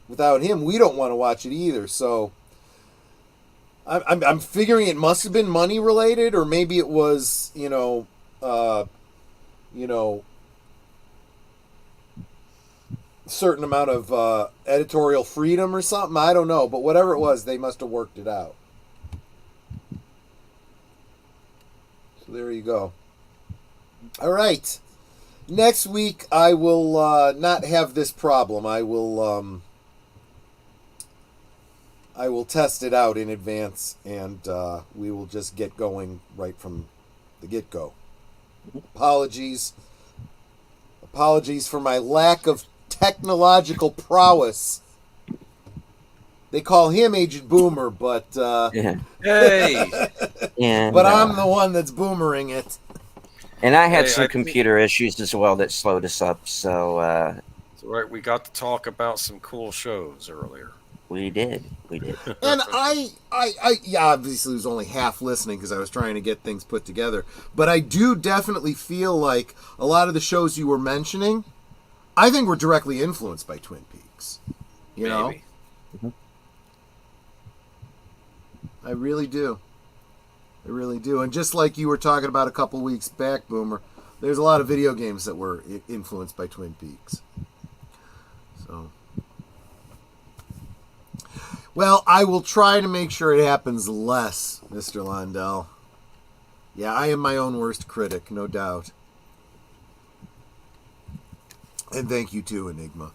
Without him, we don't want to watch it either." So I'm figuring it must have been money related, or maybe it was, certain amount of editorial freedom or something. I don't know, but whatever it was, they must have worked it out. So there you go. All right. Next week, I will not have this problem. I will test it out in advance, and we will just get going right from the get-go. Apologies for my lack of technological prowess. They call him Agent Boomer, but Hey, And, but I'm the one that's boomering it. and I had Hey, some I think- computer issues as well that slowed us up. So it's all right. We got to talk about some cool shows earlier. we did. And I obviously was only half listening because I was trying to get things put together. But I do definitely feel like a lot of the shows you were mentioning, I think were directly influenced by Twin Peaks. You know? Maybe. I really do. I really do. And just like you were talking about a couple weeks back, Boomer, there's a lot of video games that were influenced by Twin Peaks. So, well, I will try to make sure it happens less, Mr. Londell. Yeah, I am my own worst critic, no doubt. And thank you too, Enigma.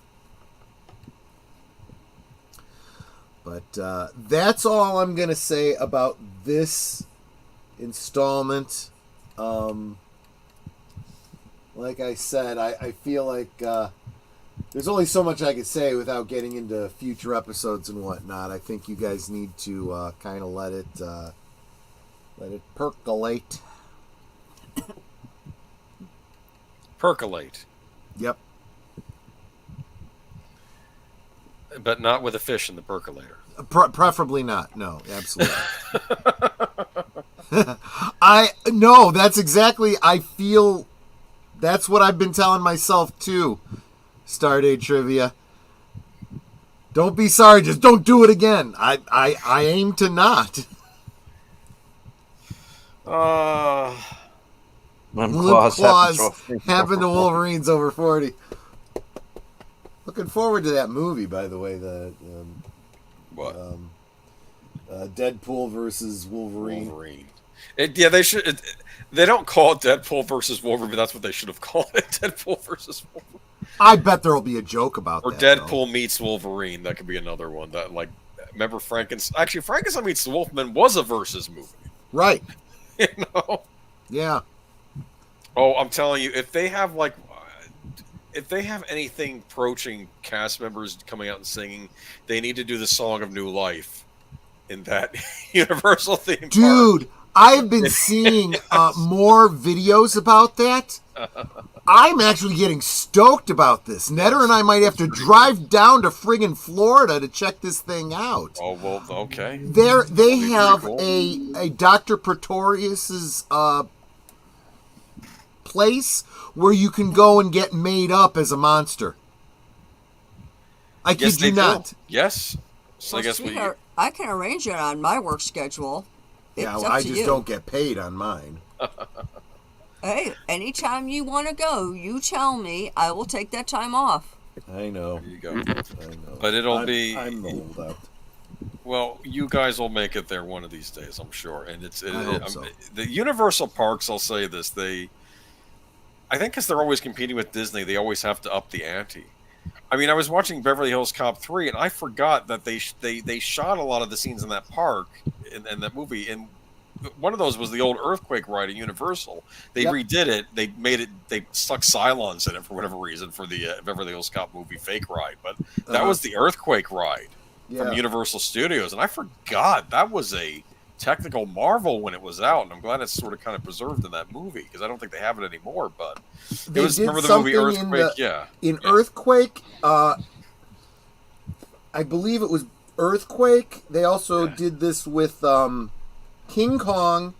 But that's all I'm going to say about this installment. Like I said, I feel like there's only so much I could say without getting into future episodes and whatnot. I think you guys need to kind of let it percolate. Percolate. Yep. But not with a fish in the percolator. Preferably not. No, absolutely. That's exactly. I feel that's what I've been telling myself too. Stardate trivia. Don't be sorry. Just don't do it again. I aim to not. Limp Claws happened to Wolverines over 40. Looking forward to that movie, by the way. The What? Deadpool versus Wolverine. They should. They don't call it Deadpool versus Wolverine, but that's what they should have called it: Deadpool versus Wolverine. I bet there'll be a joke about or that. Or Deadpool though. meets Wolverine. That could be another one. That remember Frankenstein? Actually, Frankenstein meets the Wolfman was a versus movie. Right. You know. Yeah. Oh, I'm telling you, if they have anything approaching cast members coming out and singing, they need to do the Song of New Life in that Universal theme. Dude, I've been seeing more videos about that. I'm actually getting stoked about this. Netter and I might have to drive down to friggin' Florida to check this thing out. Oh, well, okay. They have cool. a Dr. Pretorius's place where you can go and get made up as a monster. I kid you not. Do. Yes. So well, I guess I can arrange it on my work schedule. Yeah, well, I just don't get paid on mine. Hey, anytime you want to go, you tell me. I will take that time off. I know. There you go. I know. But it'll be. I'm the holdout. Well, you guys will make it there one of these days, I'm sure. And I hope so. The Universal parks. I'll say this: I think because they're always competing with Disney, they always have to up the ante. I mean, I was watching Beverly Hills Cop 3, and I forgot that they shot a lot of the scenes in that park in that movie. And one of those was the old earthquake ride at Universal. They redid it. They stuck Cylons in it for whatever reason for the Beverly Hills Cop movie fake ride. But that was the earthquake ride from Universal Studios, and I forgot that was a technical marvel when it was out, and I'm glad it's sort of kind of preserved in that movie because I don't think they have it anymore. But they it was did remember the movie Earthquake? In Earthquake, I believe it was Earthquake. They also did this with King Kong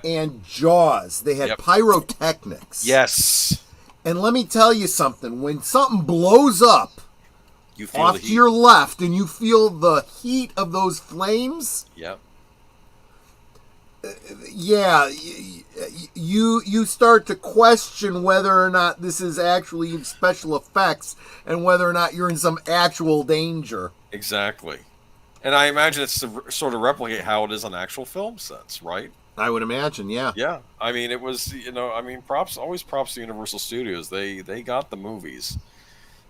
and Jaws. They had pyrotechnics. Yes. And let me tell you something. When something blows up you feel off to your left and you feel the heat of those flames... Yep. Yeah, you start to question whether or not this is actually special effects and whether or not you're in some actual danger. Exactly. And I imagine it's to sort of replicate how it is on actual film sets, right? I would imagine, yeah. Yeah. I mean, it was, props to Universal Studios. They got the movies.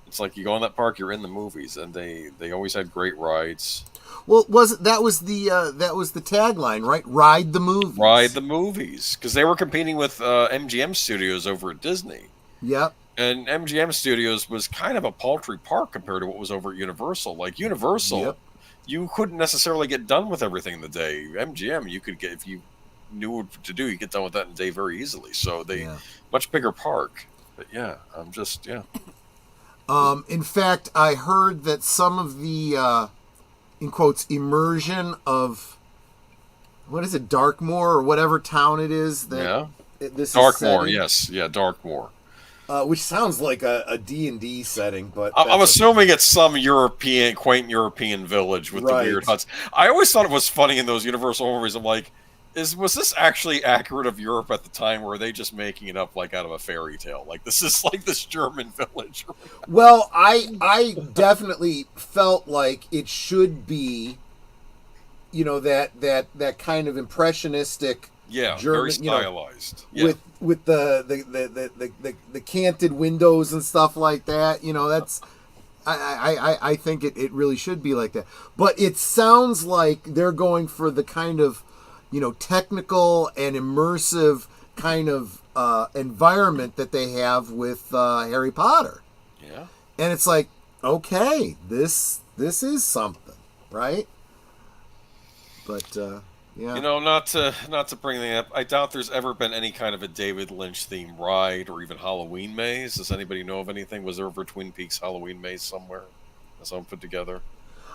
It's like you go in that park, you're in the movies, and they always had great rides. Well, that was the tagline, right? Ride the movies. Ride the movies, because they were competing with MGM Studios over at Disney. Yep. And MGM Studios was kind of a paltry park compared to what was over at Universal. Like Universal, you couldn't necessarily get done with everything in the day. MGM, you could get, if you knew what to do, you get done with that in a day very easily. So much bigger park. But in fact, I heard that some of the in quotes immersion of what is it, Darkmoor or whatever town it is that this Darkmoor, is yes, Darkmoor. which sounds like a D&D setting, but I'm that's assuming it's some quaint European village with the Right. weird huts. I always thought it was funny in those Universal movies. I'm like, was this actually accurate of Europe at the time, or are they just making it up like out of a fairy tale? Like this is like this German village. Well, I definitely felt like it should be, that kind of impressionistic, Yeah, German, very stylized. Yeah. with the canted windows and stuff like that. That's I think it really should be like that. But it sounds like they're going for the kind of technical and immersive kind of environment that they have with Harry Potter. Yeah. And it's like, okay, this is something, right? But yeah. Not to bring that up, I doubt there's ever been any kind of a David Lynch themed ride or even Halloween maze. Does anybody know of anything? Was there ever a Twin Peaks Halloween maze somewhere that someone put together?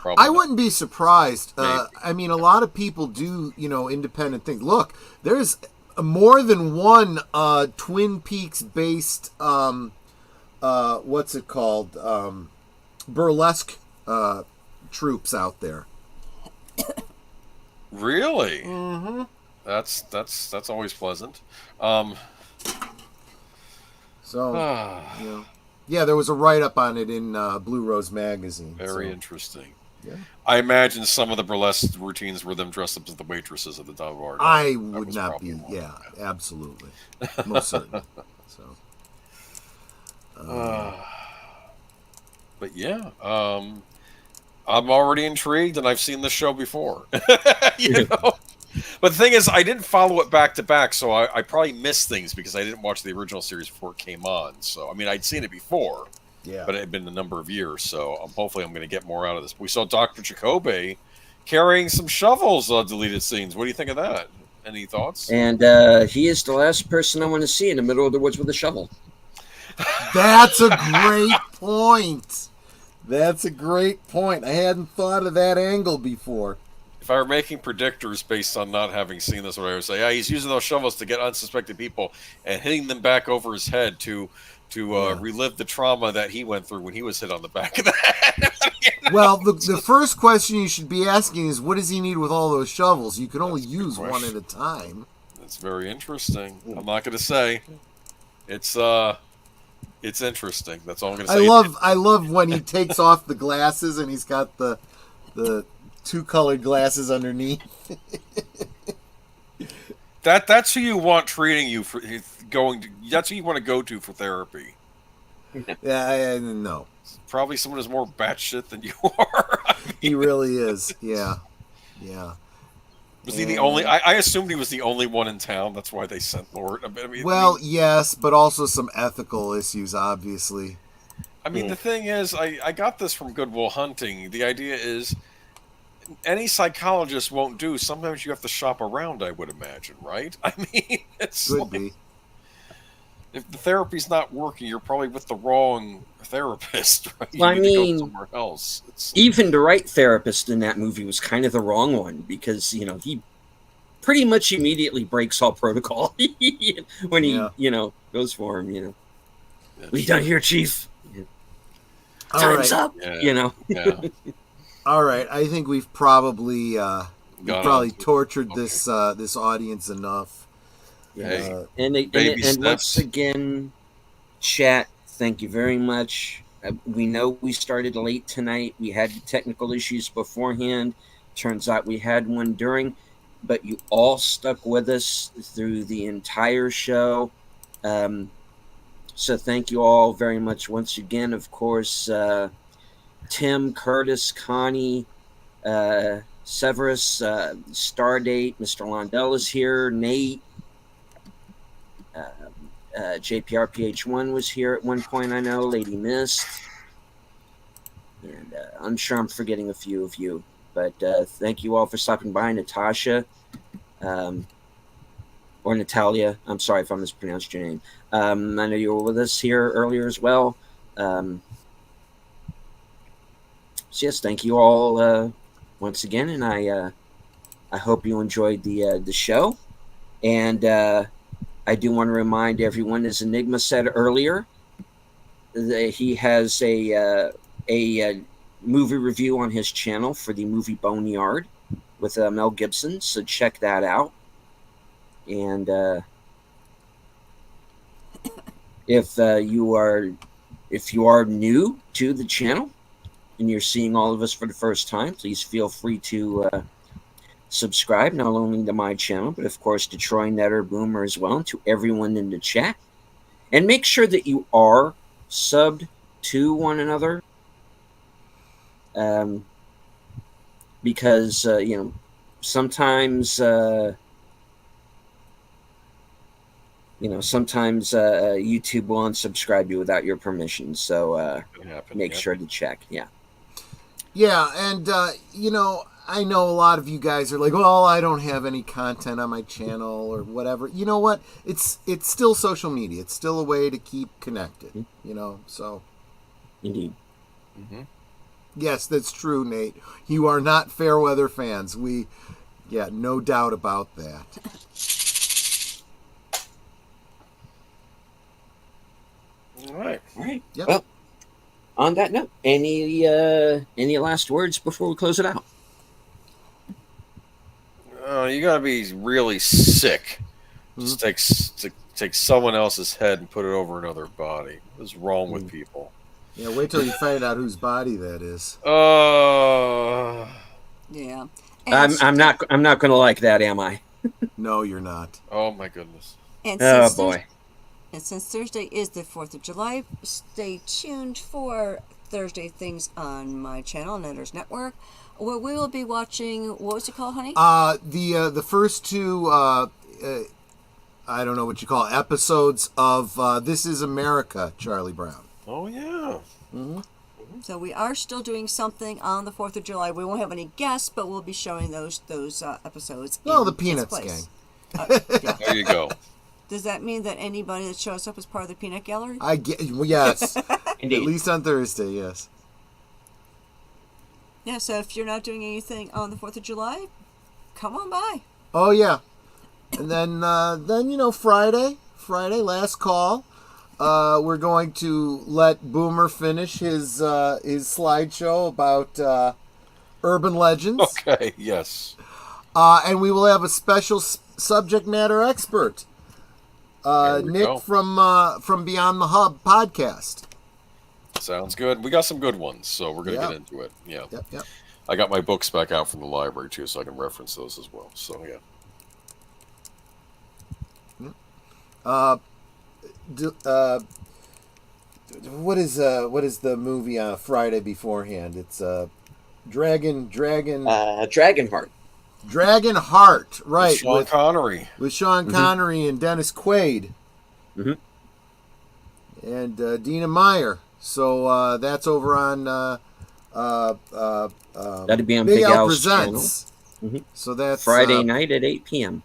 Probably I not. wouldn't be surprised. Maybe. I mean, a lot of people do, independent things. Look, there's more than one Twin Peaks based, what's it called, burlesque troops out there. Really? Mm-hmm. That's always pleasant. So, yeah, there was a write-up on it in Blue Rose magazine. Very interesting. Yeah. I imagine some of the burlesque routines were them dressed up as the waitresses at the Dive Bar. I would not be. Yeah, absolutely, most certainly. So, but yeah, I'm already intrigued, and I've seen the show before. But the thing is, I didn't follow it back to back, so I probably missed things because I didn't watch the original series before it came on. So I mean, I'd seen it before. yeah. But it had been a number of years, so hopefully I'm going to get more out of this. We saw Dr. Jacoby carrying some shovels on deleted scenes. What do you think of that? Any thoughts? And he is the last person I want to see in the middle of the woods with a shovel. That's a great point. That's a great point. I hadn't thought of that angle before. If I were making predictors based on not having seen this, what I would say, yeah, he's using those shovels to get unsuspecting people and hitting them back over his head to relive the trauma that he went through when he was hit on the back of the head. Well, the first question you should be asking is, what does he need with all those shovels? You can only use one at a time. That's very interesting. I'm not going to say. It's interesting. That's all I'm going to say. I love when he takes off the glasses and he's got the two colored glasses underneath. That's who you want treating you for that's who you want to go to for therapy. Yeah, no. Probably someone who's more batshit than you are. He really is. Yeah. Was he the only? I assumed he was the only one in town. That's why they sent Lord. Yes, but also some ethical issues, obviously. I mean, the thing is, I got this from Good Will Hunting. The idea is, any psychologist won't do. Sometimes you have to shop around, I would imagine, right? I mean, it's Could be. If the therapy's not working, you're probably with the wrong therapist, right? You Well, need to go somewhere else. Even the right therapist in that movie was kind of the wrong one because, he pretty much immediately breaks all protocol when he, goes for him, We done here, Chief. Time's up, Yeah. All right, I think we've probably tortured this audience enough. Hey, And once again, chat, thank you very much. We know we started late tonight. We had technical issues beforehand. Turns out we had one during, but you all stuck with us through the entire show. So thank you all very much once again. Of course, Tim, Curtis, Connie, Severus, Stardate, Mr. Londell is here, Nate, JPRPH1 was here at one point, I know, Lady Mist, and I'm sure I'm forgetting a few of you, but thank you all for stopping by. Natasha, or Natalia, I'm sorry if I mispronounced your name. I know you were with us here earlier as well. So yes, thank you all once again, and I hope you enjoyed the show. And I do want to remind everyone, as Enigma said earlier, he has a movie review on his channel for the movie Boneyard with Mel Gibson. So check that out. And if you are new to the channel and you're seeing all of us for the first time, please feel free to subscribe not only to my channel, but of course to Troy, Netter, Boomer as well, and to everyone in the chat. And make sure that you are subbed to one another, because sometimes sometimes YouTube will unsubscribe you without your permission. So make sure to check. Yeah. Yeah, and I know a lot of you guys are like, well, I don't have any content on my channel or whatever. You know what? It's still social media. It's still a way to keep connected. So. Indeed. Mm-hmm. Yes, that's true, Nate. You are not Fairweather fans. No doubt about that. All right. Yep. Well, on that note, any last words before we close it out? You gotta be really sick. Just take someone else's head and put it over another body. What's wrong with people? Yeah, wait till you find out whose body that is. Yeah. I'm not going to like that, am I? No, you're not. Oh my goodness. And Oh boy. And since Thursday is the 4th of July, stay tuned for Thursday things on my channel, Netter's Network, where we will be watching, what was it called, honey? The first two, I don't know what you call it, episodes of This Is America, Charlie Brown. Oh yeah. Mm-hmm. So we are still doing something on the 4th of July. We won't have any guests, but we'll be showing those episodes. Oh, in the its Peanuts place. gang. Yeah. There you go. Does that mean that anybody that shows up is part of the Peanut Gallery? Yes. Indeed. At least on Thursday, yes. Yeah, so if you're not doing anything on the 4th of July, come on by. Oh yeah. And then Friday, last call. We're going to let Boomer finish his slideshow about urban legends. Okay. Yes. And we will have a special subject matter expert, Nick go. from Beyond the Hub podcast. Sounds good. We got some good ones, so we're gonna get into it. Yeah. Yep. I got my books back out from the library too, so I can reference those as well. So yeah. What is the movie on Friday beforehand? It's Dragon Dragonheart. Dragonheart, right? With Sean Connery. With Sean Connery and Dennis Quaid. Mm-hmm. And Dina Meyer. So that's over on That'd be on Big Big Al Al's Presents. channel. So that's Friday night at 8 p.m.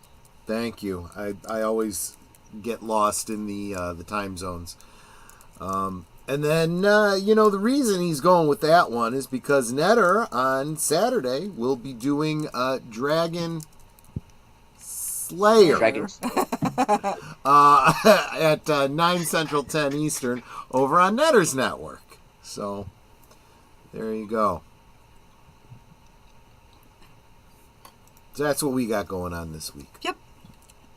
Thank you. I always get lost in the time zones. And then the reason he's going with that one is because Netter on Saturday will be doing Dragon Slayer at 9 Central, 10 Eastern over on Netter's Network. So there you go. So that's what we got going on this week. Yep.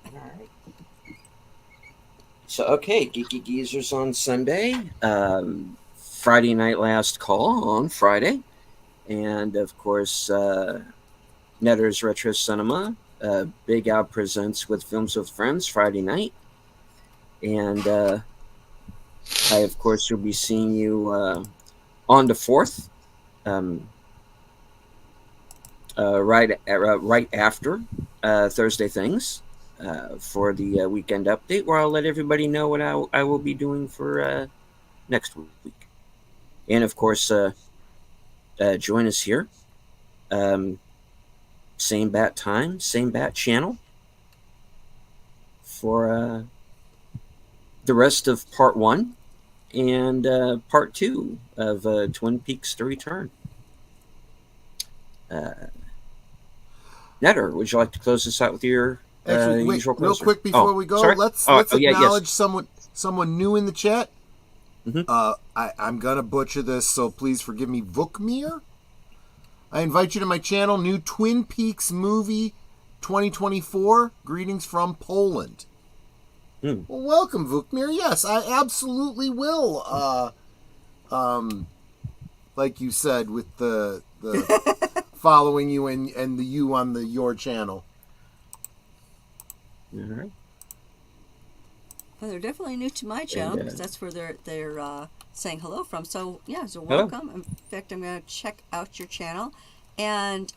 All right. So, okay, Geeky Geezers on Sunday, Friday Night Last Call on Friday, and, of course, Netter's Retro Cinema, Big Al Presents with Films with Friends Friday night, and I, of course, will be seeing you on the 4th, right after Thursday Things. For the weekend update, where I'll let everybody know what I will be doing for next week. And of course, join us here. Same bat time, same bat channel for the rest of part 1 and part 2 of Twin Peaks: The Return. Netter, would you like to close this out with your Actually, wait, usual real closer? quick before we go, sorry? let's yes. acknowledge someone new in the chat. I'm gonna butcher this, so please forgive me. Vukmir. I invite you to my channel, new Twin Peaks movie 2024. Greetings from Poland. Well, welcome, Vukmir. Yes, I absolutely will. Like you said, with the following you and the you on your channel. All right. Well, they're definitely new to my channel And, because that's where they're saying hello from. So yeah, so Hello. welcome. In fact, I'm going to check out your channel, and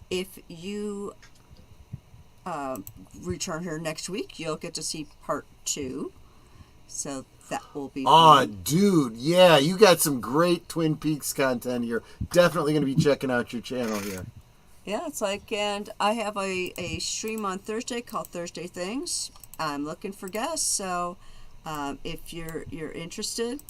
if you return here next week, you'll get to see part 2. So that will be Oh, fun. dude, yeah, you got some great Twin Peaks content here. Definitely going to be checking out your channel here. Yeah, it's like, and I have a stream on Thursday called Thursday Things. I'm looking for guests, so if you're interested,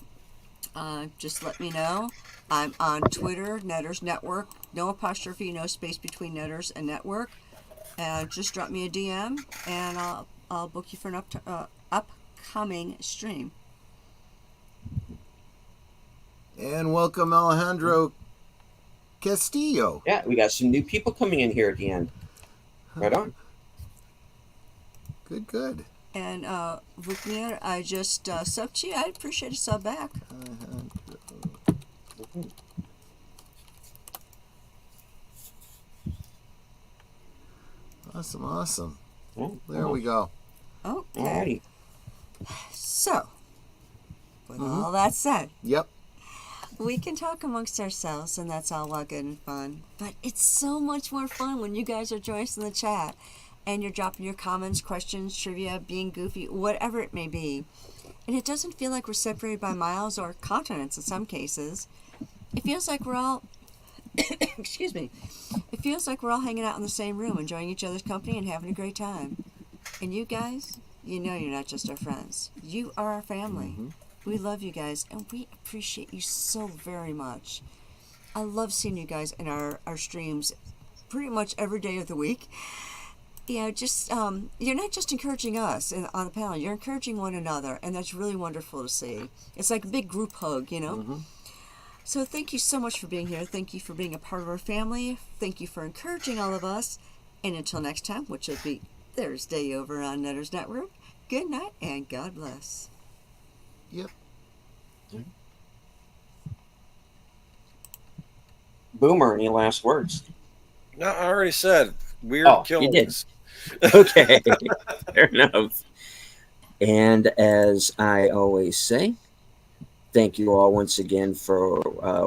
just let me know. I'm on Twitter, Netters Network, no apostrophe, no space between Netters and Network. Just drop me a DM, and I'll book you for an upcoming stream. And welcome, Alejandro Castillo. Yeah, we got some new people coming in here at the end. Right on. Good. And Vukmir, I just subbed to you. I'd appreciate a sub back. Awesome. Oh, There we go. Okay. Alrighty. So, with all that said, Yep. we can talk amongst ourselves, and that's all well good and fun. But it's so much more fun when you guys are joining us in the chat, and you're dropping your comments, questions, trivia, being goofy, whatever it may be. And it doesn't feel like we're separated by miles or continents in some cases. It feels like we're all, excuse me, it feels like we're all hanging out in the same room, enjoying each other's company and having a great time. And you guys, you know you're not just our friends. You are our family. We love you guys, and we appreciate you so very much. I love seeing you guys in our streams pretty much every day of the week. You know, just you're not just encouraging us on the panel, you're encouraging one another, and that's really wonderful to see. It's like a big group hug, you know? So thank you so much for being here. Thank you for being a part of our family. Thank you for encouraging all of us. And until next time, which will be Thursday over on Netters Network, good night and God bless. Yep. Boomer, any last words? No, I already said weird Oh, you killings. did. Okay, fair enough. And as I always say, thank you all once again for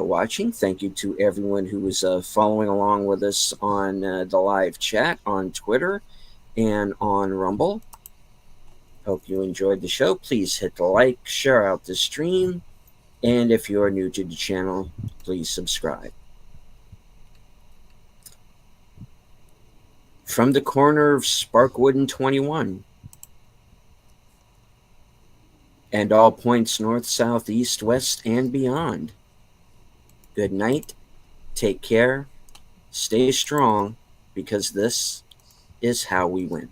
watching. Thank you to everyone who was following along with us on the live chat on Twitter and on Rumble. Hope you enjoyed the show. Please hit the like, share out the stream, and if you are new to the channel, please subscribe. From the corner of Sparkwood and 21, and all points north, south, east, west, and beyond. Good night, take care, stay strong, because this is how we win.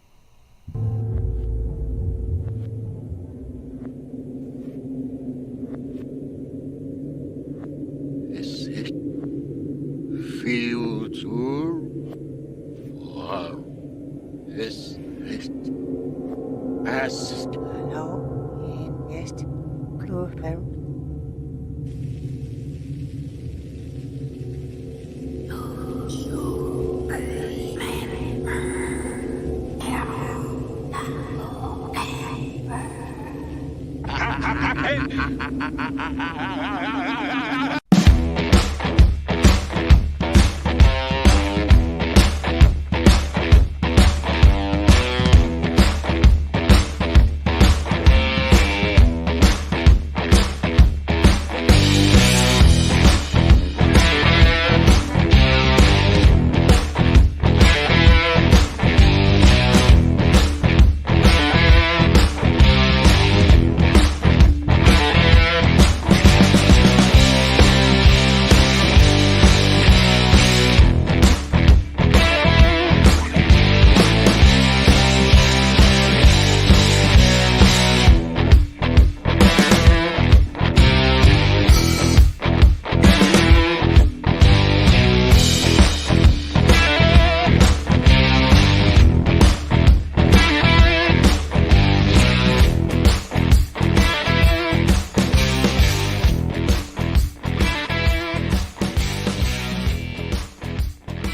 Es ist viel zu warm. Es ist fast. Hallo, hier ist Klofeld. Ha ha ha ha!